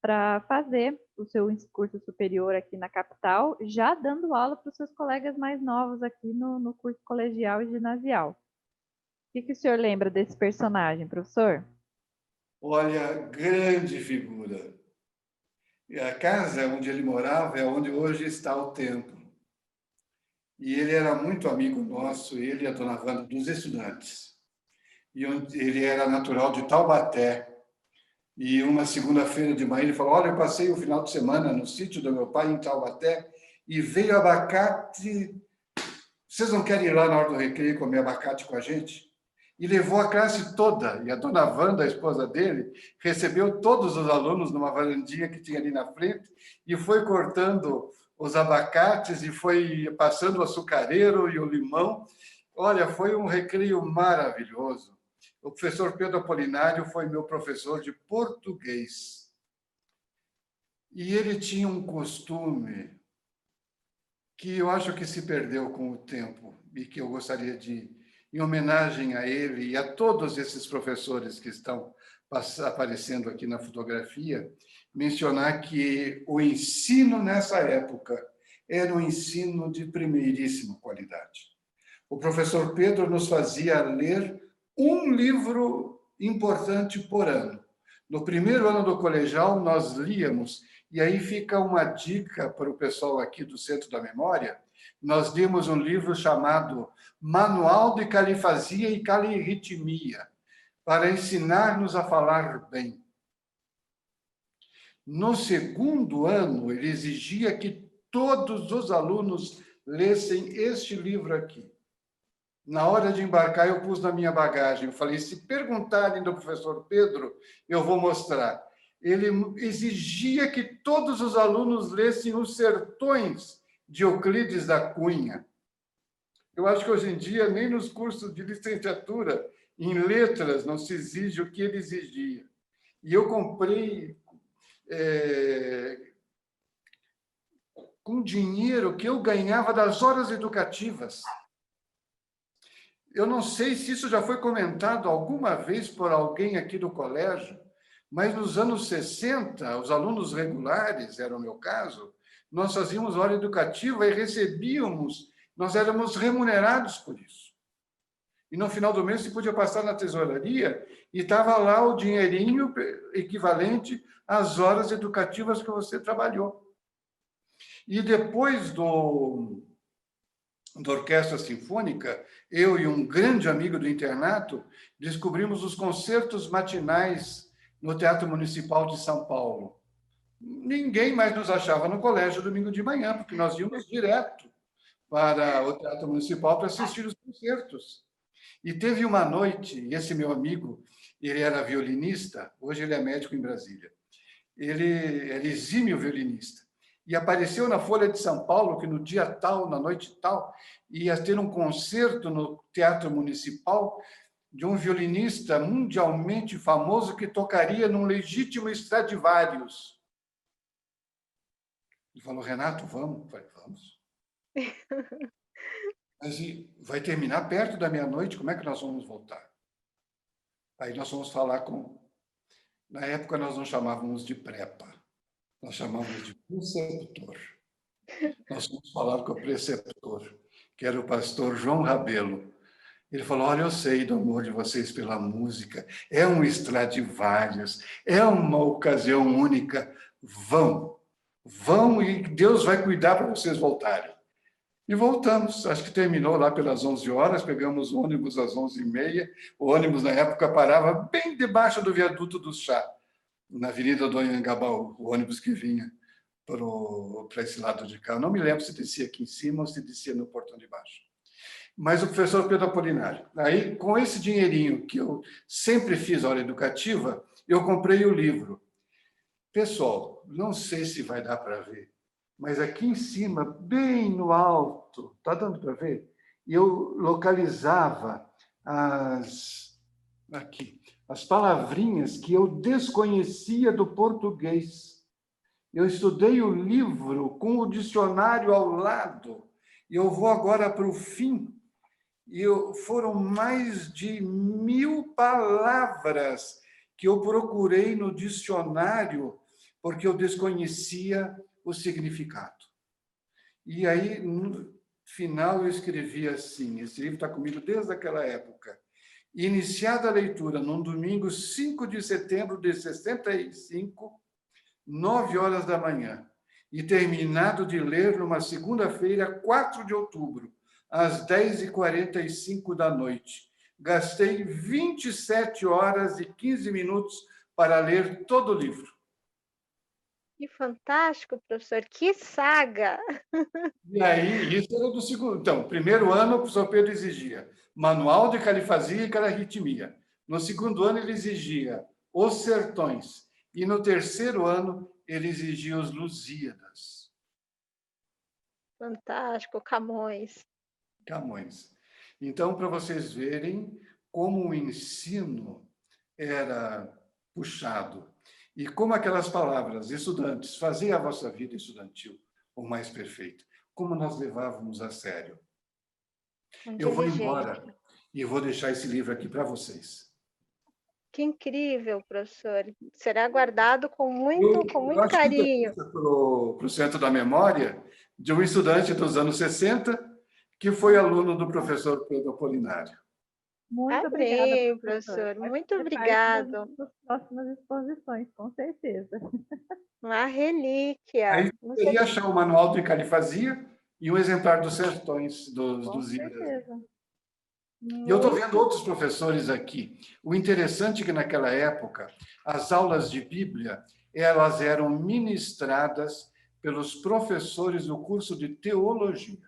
para fazer o seu curso superior aqui na capital, já dando aula para os seus colegas mais novos aqui no curso colegial e ginasial. O que o senhor lembra desse personagem, professor? Olha, grande figura. E a casa onde ele morava é onde hoje está o templo. E ele era muito amigo nosso, ele e a dona Wanda, dos estudantes. E ele era natural de Taubaté. E uma segunda-feira de manhã ele falou: olha, eu passei o final de semana no sítio do meu pai, em Taubaté, e veio abacate. Vocês não querem ir lá na hora do recreio comer abacate com a gente? E levou a classe toda. E a dona Wanda, a esposa dele, recebeu todos os alunos numa varandinha que tinha ali na frente e foi cortando os abacates e foi passando o açucareiro e o limão. Olha, foi um recreio maravilhoso. O professor Pedro Apolinário foi meu professor de português. E ele tinha um costume que eu acho que se perdeu com o tempo e que eu gostaria de, em homenagem a ele e a todos esses professores que estão aparecendo aqui na fotografia, mencionar que o ensino nessa época era um ensino de primeiríssima qualidade. O professor Pedro nos fazia ler um livro importante por ano. No primeiro ano do colegial, nós líamos, e aí fica uma dica para o pessoal aqui do Centro da Memória, nós líamos um livro chamado Manual de Califasia e Calirritmia, para ensinar-nos a falar bem. No segundo ano, ele exigia que todos os alunos lessem este livro aqui. Na hora de embarcar, eu pus na minha bagagem. Eu falei, se perguntarem do professor Pedro, eu vou mostrar. ele exigia que todos os alunos lessem os Sertões de Euclides da Cunha. Eu acho que hoje em dia, nem nos cursos de licenciatura em letras não se exige o que ele exigia. E eu comprei com dinheiro que eu ganhava das horas educativas. Eu não sei se isso já foi comentado alguma vez por alguém aqui do colégio, mas nos anos 60, os alunos regulares, era o meu caso, nós fazíamos hora educativa e recebíamos, nós éramos remunerados por isso. E no final do mês você podia passar na tesouraria e estava lá o dinheirinho equivalente às horas educativas que você trabalhou. E depois da Orquestra Sinfônica, eu e um grande amigo do internato descobrimos os concertos matinais no Teatro Municipal de São Paulo. Ninguém mais nos achava no colégio domingo de manhã, porque nós íamos direto para o Teatro Municipal para assistir os concertos. E teve uma noite, e esse meu amigo, ele era violinista, hoje ele é médico em Brasília. Ele era exímio violinista. E apareceu na Folha de São Paulo que no dia tal, na noite tal, ia ter um concerto no Teatro Municipal de um violinista mundialmente famoso que tocaria num legítimo Stradivarius. Ele falou, Renato, vamos? Eu falei, vamos. Mas vai terminar perto da meia-noite, como é que nós vamos voltar? Aí nós vamos falar com... Na época, nós não chamávamos de prepa, nós chamávamos de preceptor. Nós vamos falar com o preceptor, que era o pastor João Rabelo. Ele falou, olha, eu sei do amor de vocês pela música, é um Stradivarius, é uma ocasião única, vão e Deus vai cuidar para vocês voltarem. E voltamos, acho que terminou lá pelas 11 horas, pegamos o ônibus às 11h30, o ônibus na época parava bem debaixo do viaduto do Chá, na Avenida do Anhangabaú, o ônibus que vinha para esse lado de cá. Não me lembro se descia aqui em cima ou se descia no portão de baixo. Mas o professor Pedro Apolinário, aí com esse dinheirinho que eu sempre fiz hora educativa, eu comprei o livro. Pessoal, não sei se vai dar para ver, mas aqui em cima, bem no alto, está dando para ver? Eu localizava as palavrinhas que eu desconhecia do português. Eu estudei o livro com o dicionário ao lado. E eu vou agora para o fim. E foram mais de 1000 palavras que eu procurei no dicionário porque eu desconhecia o significado. E aí, no final, eu escrevi assim, esse livro está comigo desde aquela época. Iniciada a leitura num domingo 5 de setembro de 65, 9 horas da manhã, e terminado de ler numa segunda-feira, 4 de outubro, às 10h45 da noite. Gastei 27 horas e 15 minutos para ler todo o livro. Que fantástico, professor, que saga! E aí, isso era do segundo. Então, primeiro ano, o professor Pedro exigia manual de califasia e cararritmia. No segundo ano, ele exigia os sertões. E no terceiro ano, ele exigia os Lusíadas. Fantástico, Camões. Camões. Então, para vocês verem como o ensino era puxado e como aquelas palavras, estudantes, fazem a vossa vida estudantil o mais perfeita, como nós levávamos a sério. Eu vou embora e vou deixar esse livro aqui para vocês. Que incrível, professor. Será guardado com muito carinho. Para o Centro da Memória de um estudante dos anos 60 que foi aluno do professor Pedro Apolinário. Muito obrigada, professor. Muito obrigado. Das próximas exposições, com certeza. Uma relíquia. Aí você ia achar o manual de califasia e um exemplar dos sertões dos Ilhas. E eu estou vendo outros professores aqui. O interessante é que, naquela época, as aulas de Bíblia elas eram ministradas pelos professores do curso de teologia.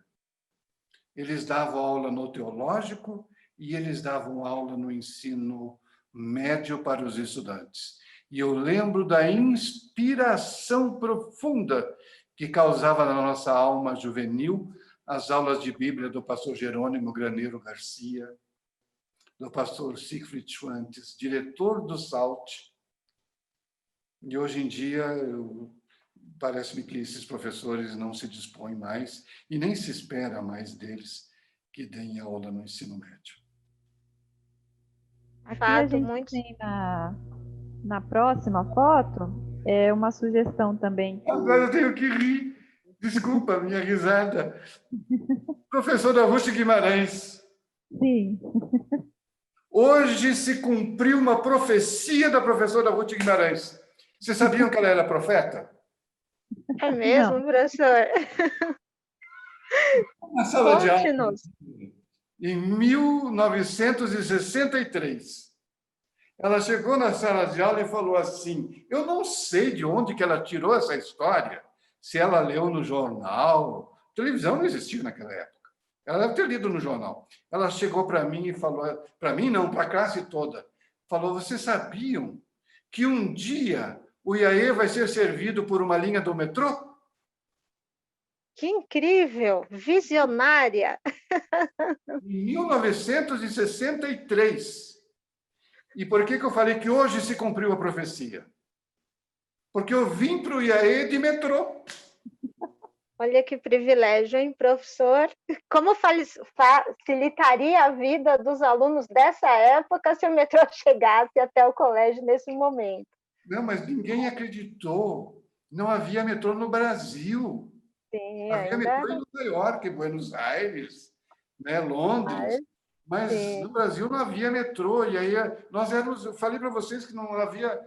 Eles davam aula no teológico e eles davam aula no ensino médio para os estudantes. E eu lembro da inspiração profunda que causava na nossa alma juvenil as aulas de Bíblia do pastor Jerônimo Graneiro Garcia, do pastor Siegfried Schwantes, diretor do SALT. E hoje em dia, parece-me que esses professores não se dispõem mais e nem se espera mais deles que deem aula no ensino médio. Aqui Fato, a gente muito... tem na próxima foto uma sugestão também. Agora eu tenho que rir. Desculpa a minha risada. Professora Ruth Guimarães. Sim. Hoje se cumpriu uma profecia da professora Ruth Guimarães. Vocês sabiam que ela era profeta? É mesmo, Não. professor? Na sala de aula, Conte-nos. em 1963. Ela chegou na sala de aula e falou assim: eu não sei de onde que ela tirou essa história, se ela leu no jornal. Televisão não existia naquela época. Ela deve ter lido no jornal. Ela chegou para mim e falou, para mim não, para a classe toda, falou: vocês sabiam que um dia o IAE vai ser servido por uma linha do metrô? Que incrível! Visionária! Em 1963. E por que eu falei que hoje se cumpriu a profecia? Porque eu vim para o IAE de metrô. Olha que privilégio, hein, professor? Como facilitaria a vida dos alunos dessa época se o metrô chegasse até o colégio nesse momento? Não, mas ninguém acreditou. Não havia metrô no Brasil. Sim, Havia ainda. metrô em Nova York, Buenos Aires, né, Londres. Mas sim. no Brasil não havia metrô. E aí nós éramos. Eu falei para vocês que não havia.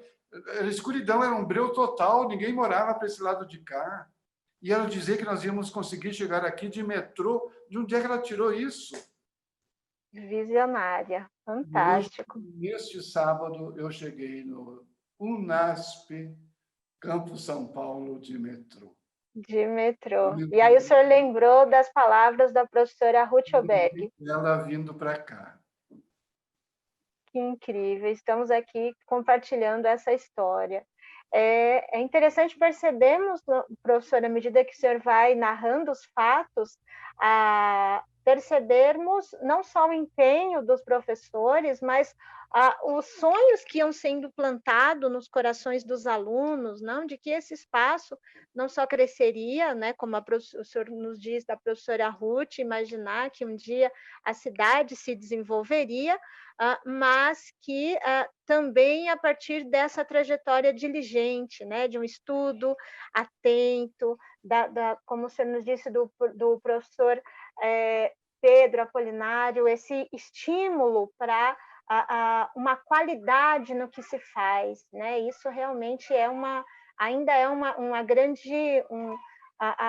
Era escuridão, era um breu total. Ninguém morava para esse lado de cá. E ela dizer que nós íamos conseguir chegar aqui de metrô. De onde é que ela tirou isso? Visionária, fantástico. Hoje, neste sábado, eu cheguei no UNASP, Campo São Paulo, de metrô. De metrô. E aí o senhor lembrou das palavras da professora Ruth Oberg. Ela vindo para cá. Que incrível. Estamos aqui compartilhando essa história. É interessante percebermos, professora, à medida que o senhor vai narrando os fatos, percebermos não só o empenho dos professores, mas os sonhos que iam sendo plantados nos corações dos alunos, não, de que esse espaço não só cresceria, né, como o senhor nos diz da professora Ruth, imaginar que um dia a cidade se desenvolveria, mas que também a partir dessa trajetória diligente, né, de um estudo atento, como o senhor nos disse, do professor Pedro Apolinário, esse estímulo para uma qualidade no que se faz, né? Isso realmente ainda é uma grande...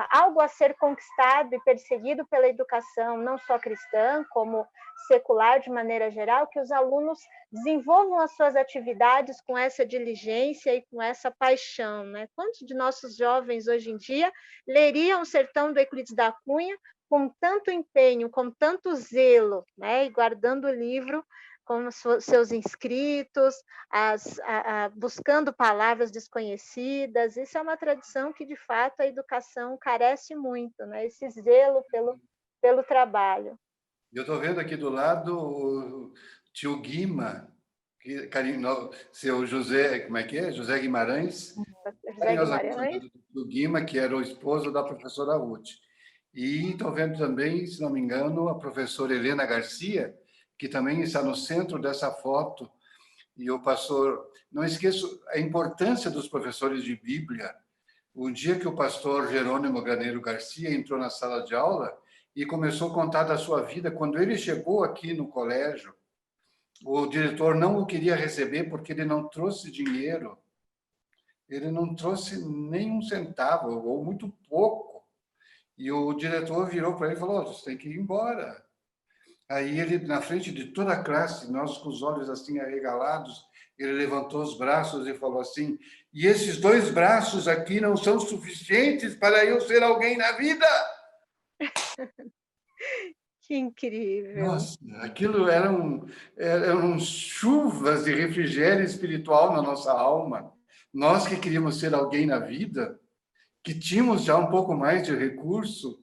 algo a ser conquistado e perseguido pela educação, não só cristã, como secular de maneira geral, que os alunos desenvolvam as suas atividades com essa diligência e com essa paixão, né? Quantos de nossos jovens hoje em dia leriam O Sertão do Euclides da Cunha com tanto empenho, com tanto zelo, né? E guardando o livro com seus inscritos, buscando palavras desconhecidas. Isso é uma tradição que, de fato, a educação carece muito, né? Esse zelo pelo trabalho. Eu estou vendo aqui do lado o tio Guima, seu José, como é que é? José Guimarães. José Guimarães. O Guima, que era o esposo da professora Ruth. E estou vendo também, se não me engano, a professora Helena Garcia, que também está no centro dessa foto, e o pastor... Não esqueço a importância dos professores de Bíblia. O dia que o pastor Jerônimo Graneiro Garcia entrou na sala de aula e começou a contar da sua vida, quando ele chegou aqui no colégio, o diretor não o queria receber porque ele não trouxe dinheiro, ele não trouxe nem um centavo, ou muito pouco. E o diretor virou para ele e falou: você tem que ir embora. Aí ele, na frente de toda a classe, nós com os olhos assim arregalados, ele levantou os braços e falou assim: e esses 2 braços aqui não são suficientes para eu ser alguém na vida? Que incrível. Nossa, aquilo eram chuvas de refrigério espiritual na nossa alma. Nós que queríamos ser alguém na vida, que tínhamos já um pouco mais de recurso,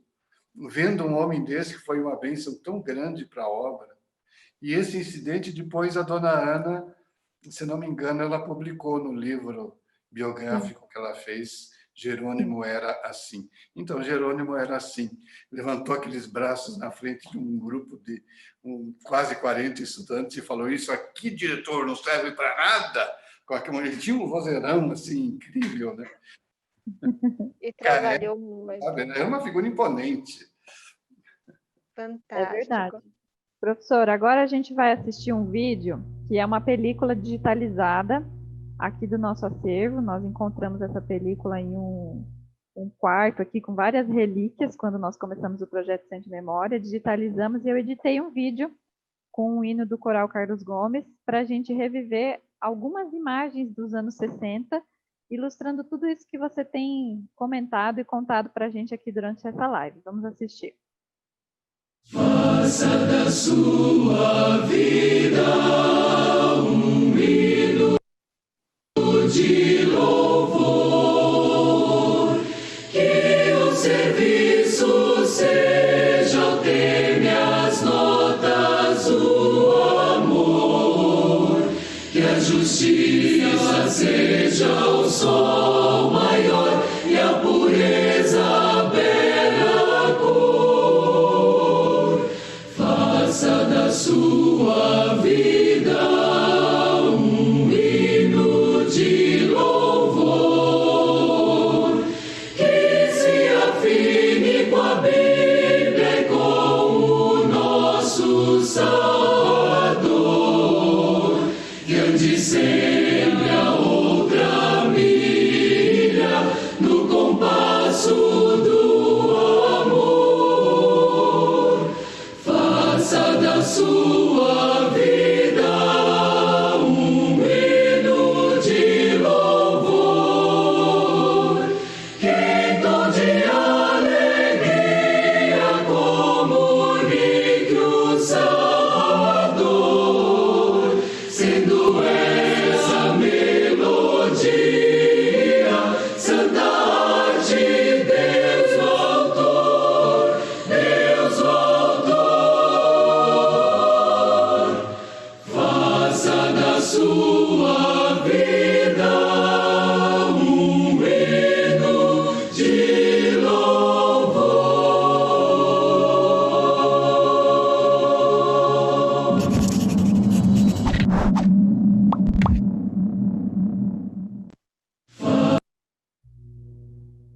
vendo um homem desse que foi uma bênção tão grande para a obra. E esse incidente, depois a dona Ana, se não me engano, ela publicou no livro biográfico que ela fez, Jerônimo era assim. Então, Jerônimo era assim. Levantou aqueles braços na frente de um grupo de quase 40 estudantes e falou: isso aqui, diretor, não serve para nada. Ele tinha um vozeirão assim, incrível, né? E trabalhou muito. Era uma figura imponente. Fantástico. É verdade. Professor, agora a gente vai assistir um vídeo que é uma película digitalizada aqui do nosso acervo. Nós encontramos essa película em um quarto aqui com várias relíquias quando nós começamos o projeto Centro de Memória, digitalizamos e eu editei um vídeo com o hino do Coral Carlos Gomes para a gente reviver algumas imagens dos anos 60, ilustrando tudo isso que você tem comentado e contado para a gente aqui durante essa live. Vamos assistir. Faça da sua vida um hino de louvor, que o serviço seja o tema, as notas, o amor, que a justiça seja o sol maior e a pureza a bela cor. Faça da sua vida um hino de louvor, que se afine com a Bíblia e com o nosso Salvador, que ande sempre a outra milha no compasso do amor. Faça da sua vida um hino de louvor, que em tom de alegria comunique o Salvador, sendo essa melodia santa arte, Deus o autor, Deus o autor. Faça da sua vida um hino de louvor.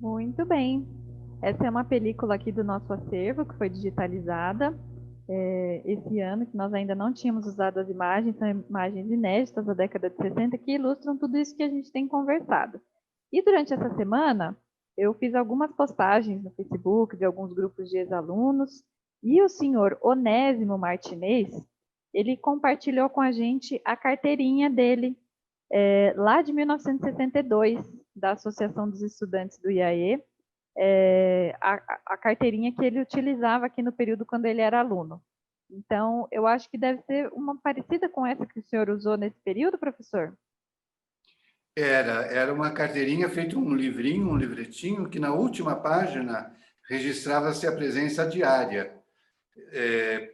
Muito bem. Essa é uma película aqui do nosso acervo, que foi digitalizada esse ano, que nós ainda não tínhamos usado as imagens, são imagens inéditas da década de 60, que ilustram tudo isso que a gente tem conversado. E durante essa semana, eu fiz algumas postagens no Facebook de alguns grupos de ex-alunos, e o senhor Onésimo Martinez, ele compartilhou com a gente a carteirinha dele, lá de 1962, da Associação dos Estudantes do IAE, a carteirinha que ele utilizava aqui no período quando ele era aluno. Então, eu acho que deve ser uma parecida com essa que o senhor usou nesse período, professor? Era uma carteirinha feita um livrinho, um livretinho, que na última página registrava-se a presença diária.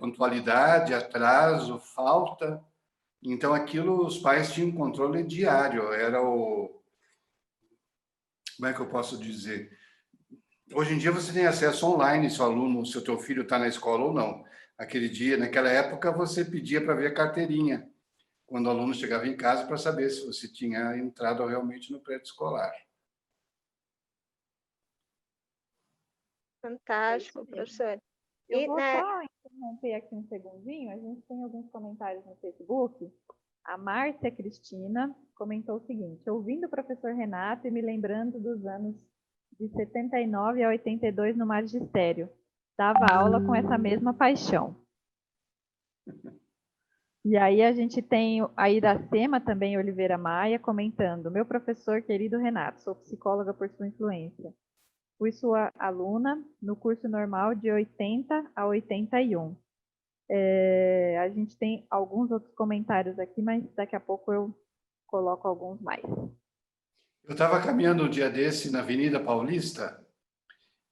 Pontualidade, atraso, falta. Então, aquilo os pais tinham controle diário. Era o... Como é que eu posso dizer? Hoje em dia você tem acesso online se o aluno, se o teu filho está na escola ou não. Aquele dia, naquela época, você pedia para ver a carteirinha, quando o aluno chegava em casa, para saber se você tinha entrado realmente no prédio escolar. Fantástico, professor. Eu vou só interromper aqui um segundinho, a gente tem alguns comentários no Facebook. A Márcia Cristina comentou o seguinte: ouvindo o professor Renato e me lembrando dos anos de 79 a 82 no magistério, dava aula com essa mesma paixão. E aí a gente tem a Iracema também, Oliveira Maia, comentando: meu professor querido Renato, sou psicóloga por sua influência. Fui sua aluna no curso normal de 80 a 81. A gente tem alguns outros comentários aqui, mas daqui a pouco eu coloco alguns mais. Eu estava caminhando um dia desse na Avenida Paulista,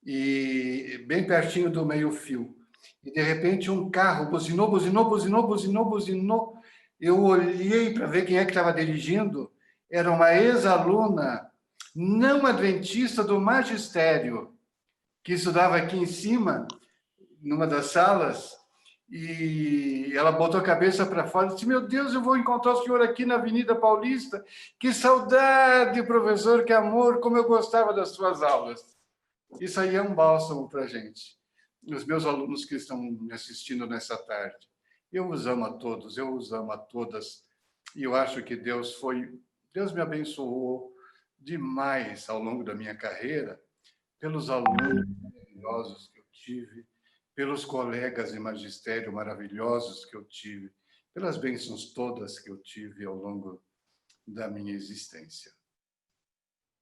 e bem pertinho do meio-fio. E, de repente, um carro buzinou, buzinou, buzinou, buzinou, buzinou. Eu olhei para ver quem é que estava dirigindo. Era uma ex-aluna não adventista do magistério, que estudava aqui em cima, numa das salas, e ela botou a cabeça para fora e disse: meu Deus, eu vou encontrar o senhor aqui na Avenida Paulista. Que saudade, professor, que amor, como eu gostava das suas aulas. Isso aí é um bálsamo para a gente. Os meus alunos que estão me assistindo nessa tarde, eu os amo a todos, eu os amo a todas, e eu acho que Deus me abençoou demais ao longo da minha carreira, pelos alunos maravilhosos que eu tive, pelos colegas de magistério maravilhosos que eu tive, pelas bênçãos todas que eu tive ao longo da minha existência.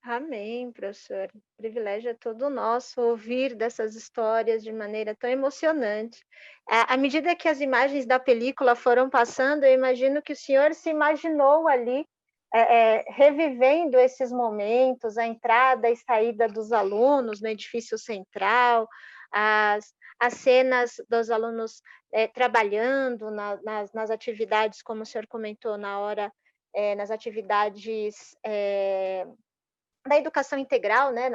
Amém, professor. O privilégio é todo nosso ouvir dessas histórias de maneira tão emocionante. À medida que as imagens da película foram passando, eu imagino que o senhor se imaginou ali, revivendo esses momentos, a entrada e saída dos alunos no edifício central, as cenas dos alunos trabalhando nas atividades, como o senhor comentou, nas atividades da educação integral, né,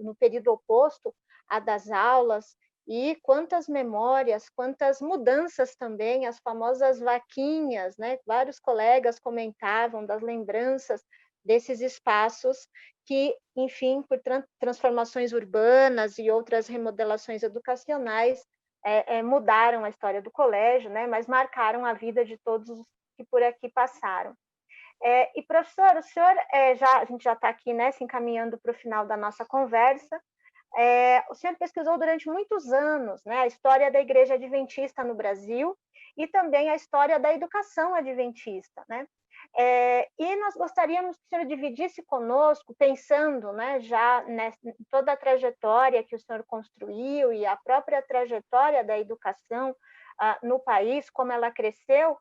no período oposto à das aulas, e quantas memórias, quantas mudanças também, as famosas vaquinhas, né, vários colegas comentavam das lembranças desses espaços que, enfim, por transformações urbanas e outras remodelações educacionais, mudaram a história do colégio, né, mas marcaram a vida de todos os que por aqui passaram. E, professor, o senhor, a gente já está aqui, né, se encaminhando para o final da nossa conversa. O senhor pesquisou durante muitos anos, né, a história da Igreja Adventista no Brasil e também a história da educação adventista, né? E nós gostaríamos que o senhor dividisse conosco, pensando, né, já em toda a trajetória que o senhor construiu e a própria trajetória da educação no país, como ela cresceu.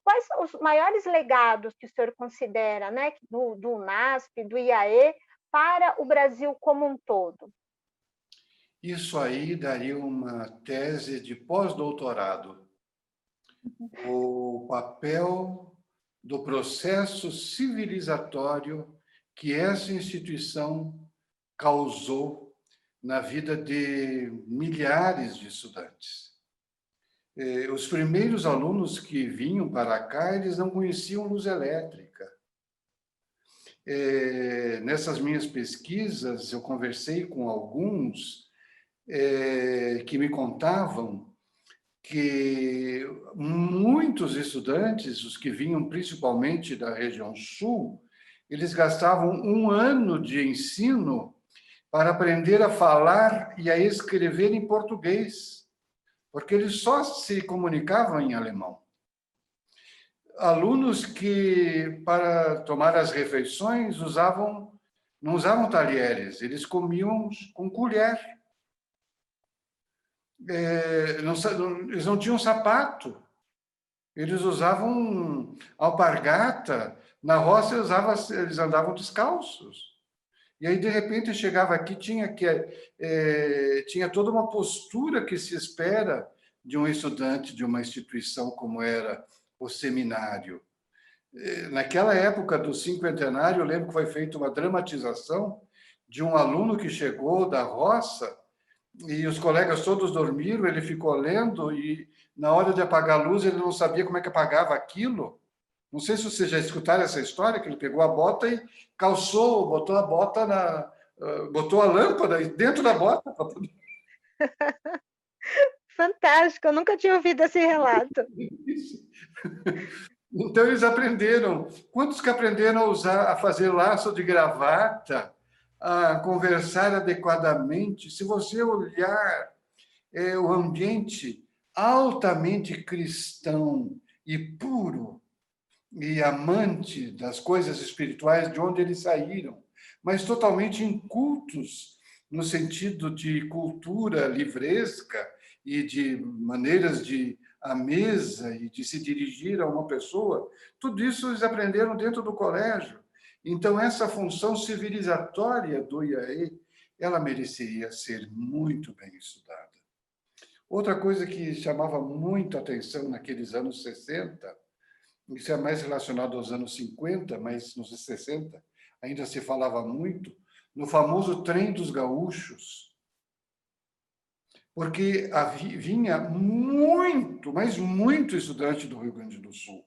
Quais são os maiores legados que o senhor considera, né, do UNASP, do IAE, para o Brasil como um todo? Isso aí daria uma tese de pós-doutorado. O papel do processo civilizatório que essa instituição causou na vida de milhares de estudantes. Os primeiros alunos que vinham para cá, eles não conheciam luz elétrica. Nessas minhas pesquisas, eu conversei com alguns que me contavam que muitos estudantes, os que vinham principalmente da região sul, eles gastavam 1 ano de ensino para aprender a falar e a escrever em português, porque eles só se comunicavam em alemão. Alunos que, para tomar as refeições, não usavam talheres, eles comiam com colher. Eles não tinham sapato, eles usavam alpargata, na roça eles andavam descalços. E aí, de repente, chegava aqui, tinha toda uma postura que se espera de um estudante de uma instituição como era o seminário. Naquela época do cinquentenário, eu lembro que foi feita uma dramatização de um aluno que chegou da roça e os colegas todos dormiram, ele ficou lendo e, na hora de apagar a luz, ele não sabia como é que apagava aquilo. Não sei se vocês já escutaram essa história, que ele pegou a bota e calçou, botou a lâmpada dentro da bota. Fantástico, eu nunca tinha ouvido esse relato. Então, eles aprenderam. Quantos que aprenderam a fazer laço de gravata, a conversar adequadamente? Se você olhar o ambiente altamente cristão e puro, e amante das coisas espirituais de onde eles saíram, mas totalmente incultos no sentido de cultura livresca e de maneiras de a mesa e de se dirigir a uma pessoa, tudo isso eles aprenderam dentro do colégio. Então, essa função civilizatória do IAE, ela mereceria ser muito bem estudada. Outra coisa que chamava muito atenção naqueles anos 60, isso é mais relacionado aos anos 50, mas nos 60 ainda se falava muito, no famoso trem dos gaúchos, porque vinha muito, mas muito estudante do Rio Grande do Sul.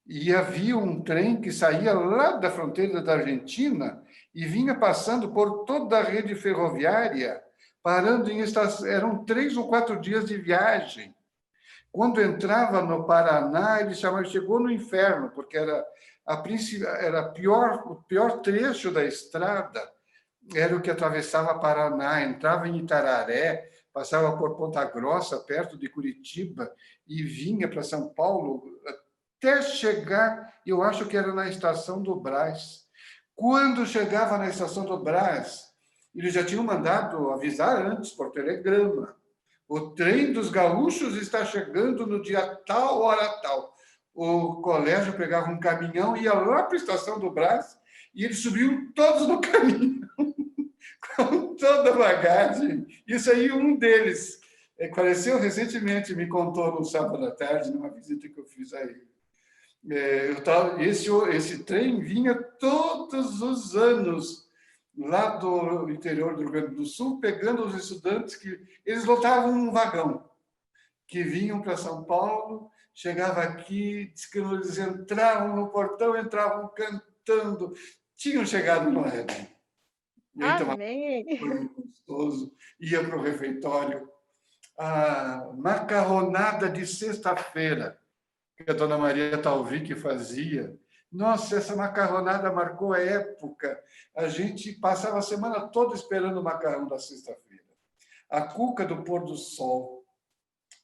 E havia um trem que saía lá da fronteira da Argentina e vinha passando por toda a rede ferroviária, parando em estações. Eram 3 ou 4 dias de viagem. Quando entrava no Paraná, ele chegou no inferno, porque era o pior trecho da estrada, era o que atravessava Paraná, entrava em Itararé, passava por Ponta Grossa, perto de Curitiba, e vinha para São Paulo, até chegar, eu acho que era na estação do Brás. Quando chegava na estação do Brás, eles já tinham mandado avisar antes, por telegrama. O trem dos gaúchos está chegando no dia tal, hora tal. O colégio pegava um caminhão, ia lá para a estação do Brás, e eles subiam todos no caminhão, com toda a bagagem. Isso aí, um deles faleceu recentemente, me contou no sábado à tarde, numa visita que eu fiz a ele. Esse trem vinha todos os anos lá do interior do Rio Grande do Sul, pegando os estudantes que eles lotavam um vagão, que vinham para São Paulo, chegava aqui, diz que eles entravam no portão, entravam cantando, tinham chegado no Éden. Amém! Foi muito gostoso, ia para o refeitório. A macarronada de sexta-feira, que a dona Maria Talvic fazia. Nossa, essa macarronada marcou a época. A gente passava a semana toda esperando o macarrão da sexta-feira. A cuca do pôr do sol,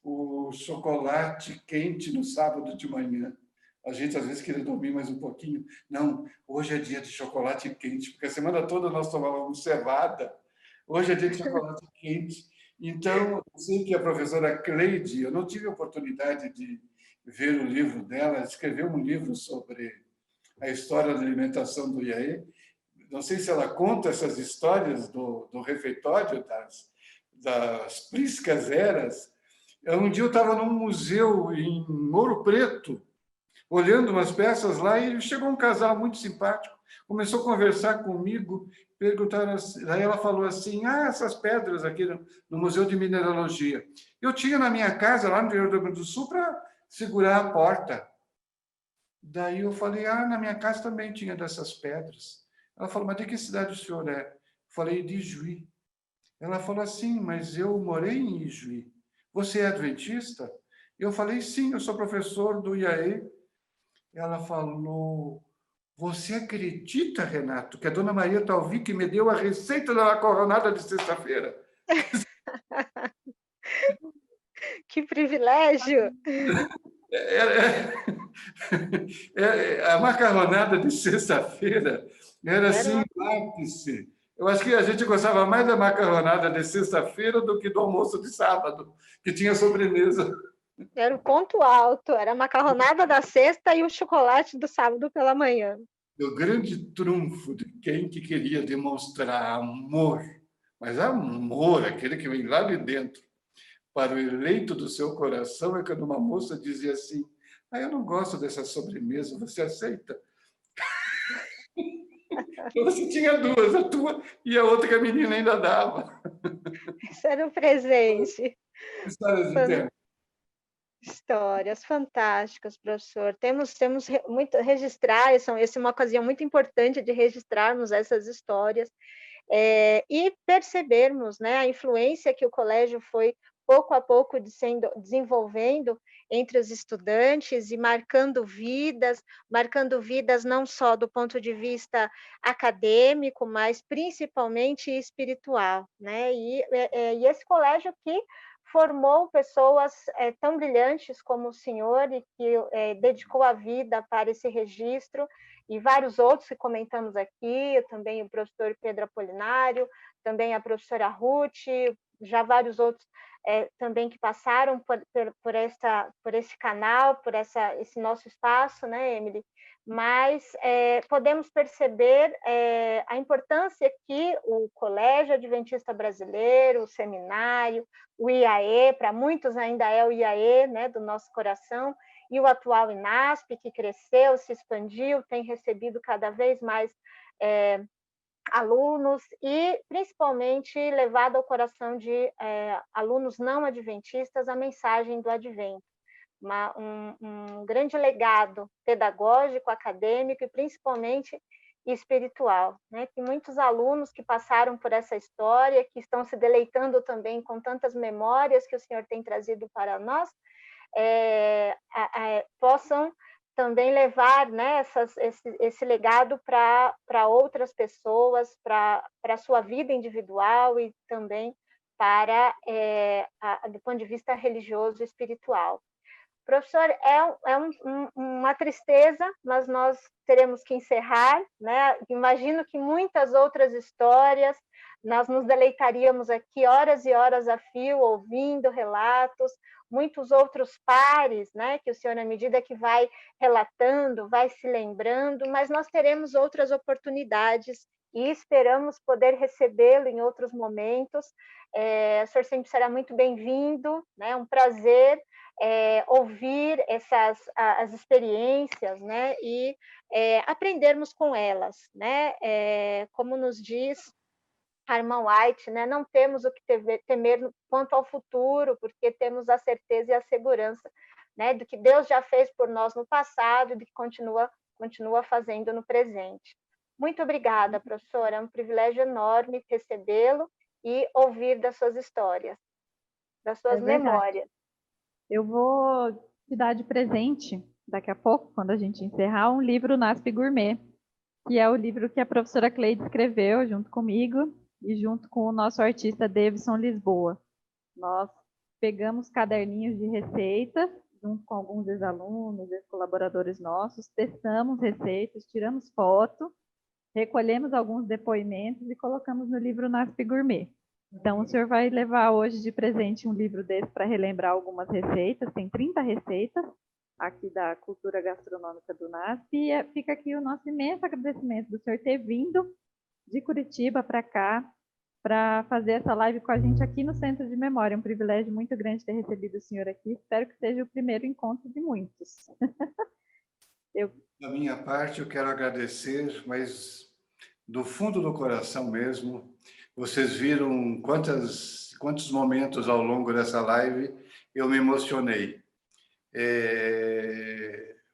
o chocolate quente no sábado de manhã. A gente, às vezes, queria dormir mais um pouquinho. Não, hoje é dia de chocolate quente, porque a semana toda nós tomávamos cevada. Hoje é dia de chocolate quente. Então, eu sei que a professora Cleide, eu não tive a oportunidade de ver o livro dela, escreveu um livro sobre a história da alimentação do IAE. Não sei se ela conta essas histórias do refeitório, das priscas eras. Um dia eu estava num museu em Ouro Preto, olhando umas peças lá, e chegou um casal muito simpático, começou a conversar comigo, perguntaram assim, aí ela falou assim, essas pedras aqui no Museu de Mineralogia. Eu tinha na minha casa, lá no interior do Rio Grande do Sul, para segurar a porta. Daí eu falei, na minha casa também tinha dessas pedras. Ela falou, mas de que cidade o senhor é? Eu falei, de Ijuí. Ela falou assim, mas eu morei em Ijuí. Você é adventista? Eu falei, sim, eu sou professor do IAE. Ela falou, você acredita, Renato, que a dona Maria Talvic me deu a receita da macarronada de sexta-feira? Que privilégio! A macarronada de sexta-feira era assim, ápice. Eu acho que a gente gostava mais da macarronada de sexta-feira do que do almoço de sábado, que tinha sobremesa. Era o ponto alto, era a macarronada da sexta e o chocolate do sábado pela manhã. O grande trunfo de quem que queria demonstrar amor, mas amor, aquele que vem lá de dentro, para o eleito do seu coração, é quando uma moça dizia assim, eu não gosto dessa sobremesa, você aceita? Você tinha duas, a tua e a outra que a menina ainda dava. Esse era o presente. Histórias de tempo. Histórias fantásticas, professor. Temos muito registrar, essa é uma ocasião muito importante de registrarmos essas histórias e percebermos, né, a influência que o colégio foi pouco a pouco desenvolvendo entre os estudantes e marcando vidas não só do ponto de vista acadêmico, mas principalmente espiritual, né? E esse colégio que formou pessoas tão brilhantes como o senhor e que dedicou a vida para esse registro, e vários outros que comentamos aqui, também o professor Pedro Apolinário, também a professora Ruth, já vários outros também que passaram por esse canal, por esse nosso espaço, né, Emily? Mas podemos perceber a importância que o Colégio Adventista Brasileiro, o seminário, o IAE, para muitos ainda é o IAE, né, do nosso coração, e o atual INASP, que cresceu, se expandiu, tem recebido cada vez mais alunos e, principalmente, levado ao coração de alunos não adventistas a mensagem do Advento. Um grande legado pedagógico, acadêmico e, principalmente, espiritual, né? Que muitos alunos que passaram por essa história, que estão se deleitando também com tantas memórias que o Senhor tem trazido para nós, possam também levar, né, esse legado para outras pessoas, para a sua vida individual e também para, do ponto de vista religioso e espiritual. Professor, uma tristeza, mas nós teremos que encerrar, né? Imagino que muitas outras histórias, nós nos deleitaríamos aqui horas e horas a fio, ouvindo relatos, muitos outros pares, né? Que o senhor, à medida que vai relatando, vai se lembrando, mas nós teremos outras oportunidades e esperamos poder recebê-lo em outros momentos. O senhor sempre será muito bem-vindo, né? Um prazer ouvir as experiências, né, e aprendermos com elas, né? Como nos diz a irmã White, né, não temos o que temer quanto ao futuro, porque temos a certeza e a segurança, né, do que Deus já fez por nós no passado e do que continua fazendo no presente. Muito obrigada, professora, é um privilégio enorme recebê-lo e ouvir das suas histórias, das suas memórias. Eu vou te dar de presente, daqui a pouco, quando a gente encerrar, um livro NASP Gourmet, que é o livro que a professora Cleide escreveu junto comigo e junto com o nosso artista Davidson Lisboa. Nós pegamos caderninhos de receitas, junto com alguns ex-alunos, ex-colaboradores nossos, testamos receitas, tiramos foto, recolhemos alguns depoimentos e colocamos no livro NASP Gourmet. Então, o senhor vai levar hoje de presente um livro desse para relembrar algumas receitas, tem 30 receitas aqui da cultura gastronômica do NASP, e fica aqui o nosso imenso agradecimento do senhor ter vindo de Curitiba para cá, para fazer essa live com a gente aqui no Centro de Memória. É um privilégio muito grande ter recebido o senhor aqui, espero que seja o primeiro encontro de muitos. Da minha parte, eu quero agradecer, mas do fundo do coração mesmo. Vocês viram quantos momentos ao longo dessa live eu me emocionei.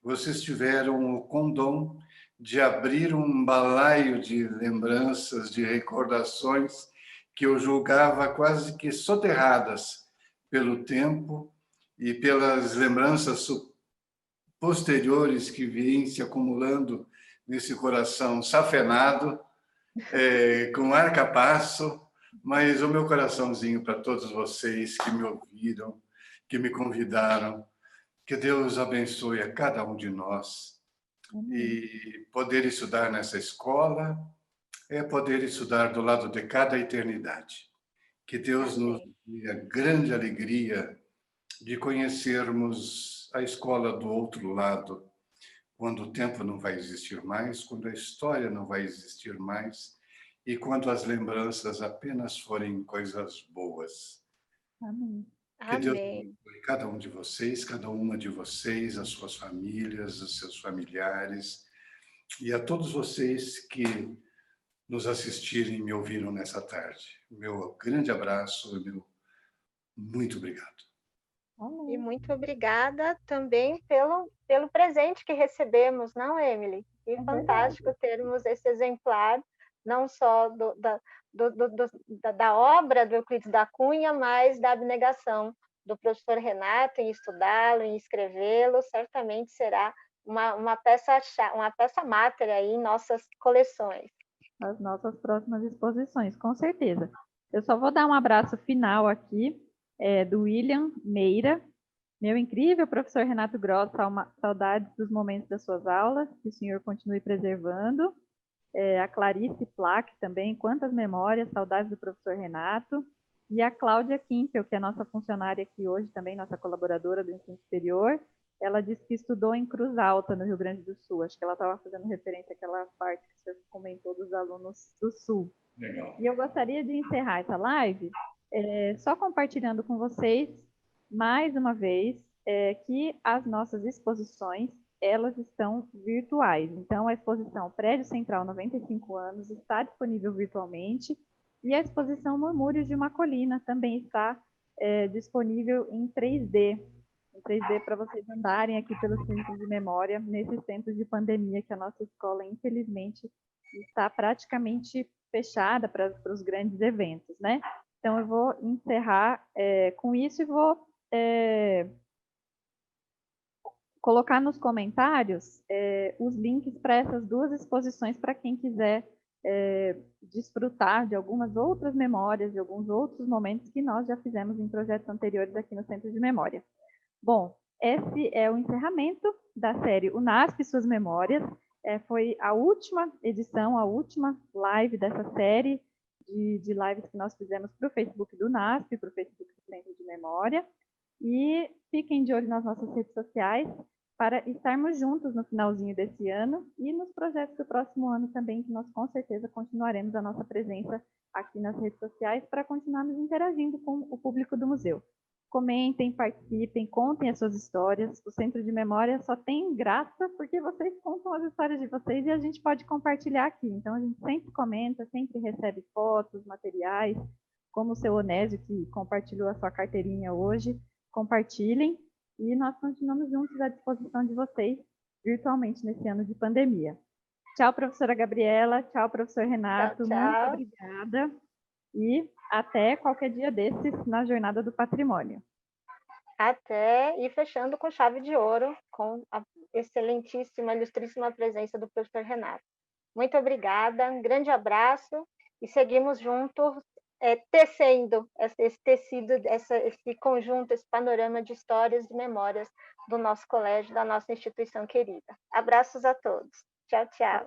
Vocês tiveram o condom de abrir um balaio de lembranças, de recordações que eu julgava quase que soterradas pelo tempo e pelas lembranças posteriores que vêm se acumulando nesse coração safenado, com marca-passo, mas o meu coraçãozinho para todos vocês que me ouviram, que me convidaram. Que Deus abençoe a cada um de nós. E poder estudar nessa escola é poder estudar do lado de cada eternidade. Que Deus nos dê a grande alegria de conhecermos a escola do outro lado, quando o tempo não vai existir mais, quando a história não vai existir mais e quando as lembranças apenas forem coisas boas. Amém. Que Deus abençoe cada um de vocês, cada uma de vocês, as suas famílias, os seus familiares e a todos vocês que nos assistirem e me ouviram nessa tarde. Meu grande abraço e meu muito obrigado. E muito obrigada também pelo presente que recebemos, não, Emily? Que fantástico termos esse exemplar, não só da obra do Euclides da Cunha, mas da abnegação do professor Renato em estudá-lo, em escrevê-lo. Certamente será uma peça máter aí em nossas coleções. As nossas próximas exposições, com certeza. Eu só vou dar um abraço final aqui, do William Meira, meu incrível professor Renato Gross, saudades dos momentos das suas aulas, que o senhor continue preservando. A Clarice Plaque também, quantas memórias, saudades do professor Renato. E a Cláudia Kimpel, que é nossa funcionária aqui hoje, também nossa colaboradora do ensino superior, ela disse que estudou em Cruz Alta, no Rio Grande do Sul. Acho que ela estava fazendo referência àquela parte que você comentou dos alunos do Sul. Legal. E eu gostaria de encerrar essa live só compartilhando com vocês, mais uma vez, que as nossas exposições, elas estão virtuais. Então, a exposição Prédio Central 95 anos está disponível virtualmente, e a exposição Murmúrios de uma Colina também está disponível em 3D. Em 3D para vocês andarem aqui pelos centros de memória, nesses tempos de pandemia que a nossa escola, infelizmente, está praticamente fechada para os grandes eventos, né? Então, eu vou encerrar com isso e vou colocar nos comentários os links para essas duas exposições para quem quiser desfrutar de algumas outras memórias, de alguns outros momentos que nós já fizemos em projetos anteriores aqui no Centro de Memória. Bom, esse é o encerramento da série UNASP e Suas Memórias. Foi a última edição, a última live dessa série de lives que nós fizemos para o Facebook do UNASP, para o Facebook do Centro de Memória. E fiquem de olho nas nossas redes sociais para estarmos juntos no finalzinho desse ano e nos projetos do próximo ano também, que nós com certeza continuaremos a nossa presença aqui nas redes sociais para continuarmos interagindo com o público do museu. Comentem, participem, contem as suas histórias. O Centro de Memória só tem graça porque vocês contam as histórias de vocês e a gente pode compartilhar aqui. Então, a gente sempre comenta, sempre recebe fotos, materiais, como o seu Onésio, que compartilhou a sua carteirinha hoje. Compartilhem e nós continuamos juntos à disposição de vocês virtualmente nesse ano de pandemia. Tchau, professora Gabriela. Tchau, professor Renato. Tchau, tchau. Muito obrigada. E até qualquer dia desses na Jornada do Patrimônio. Até, e fechando com chave de ouro, com a excelentíssima, ilustríssima presença do professor Renato. Muito obrigada, um grande abraço e seguimos juntos tecendo esse tecido, esse conjunto, esse panorama de histórias e memórias do nosso colégio, da nossa instituição querida. Abraços a todos. Tchau, tchau.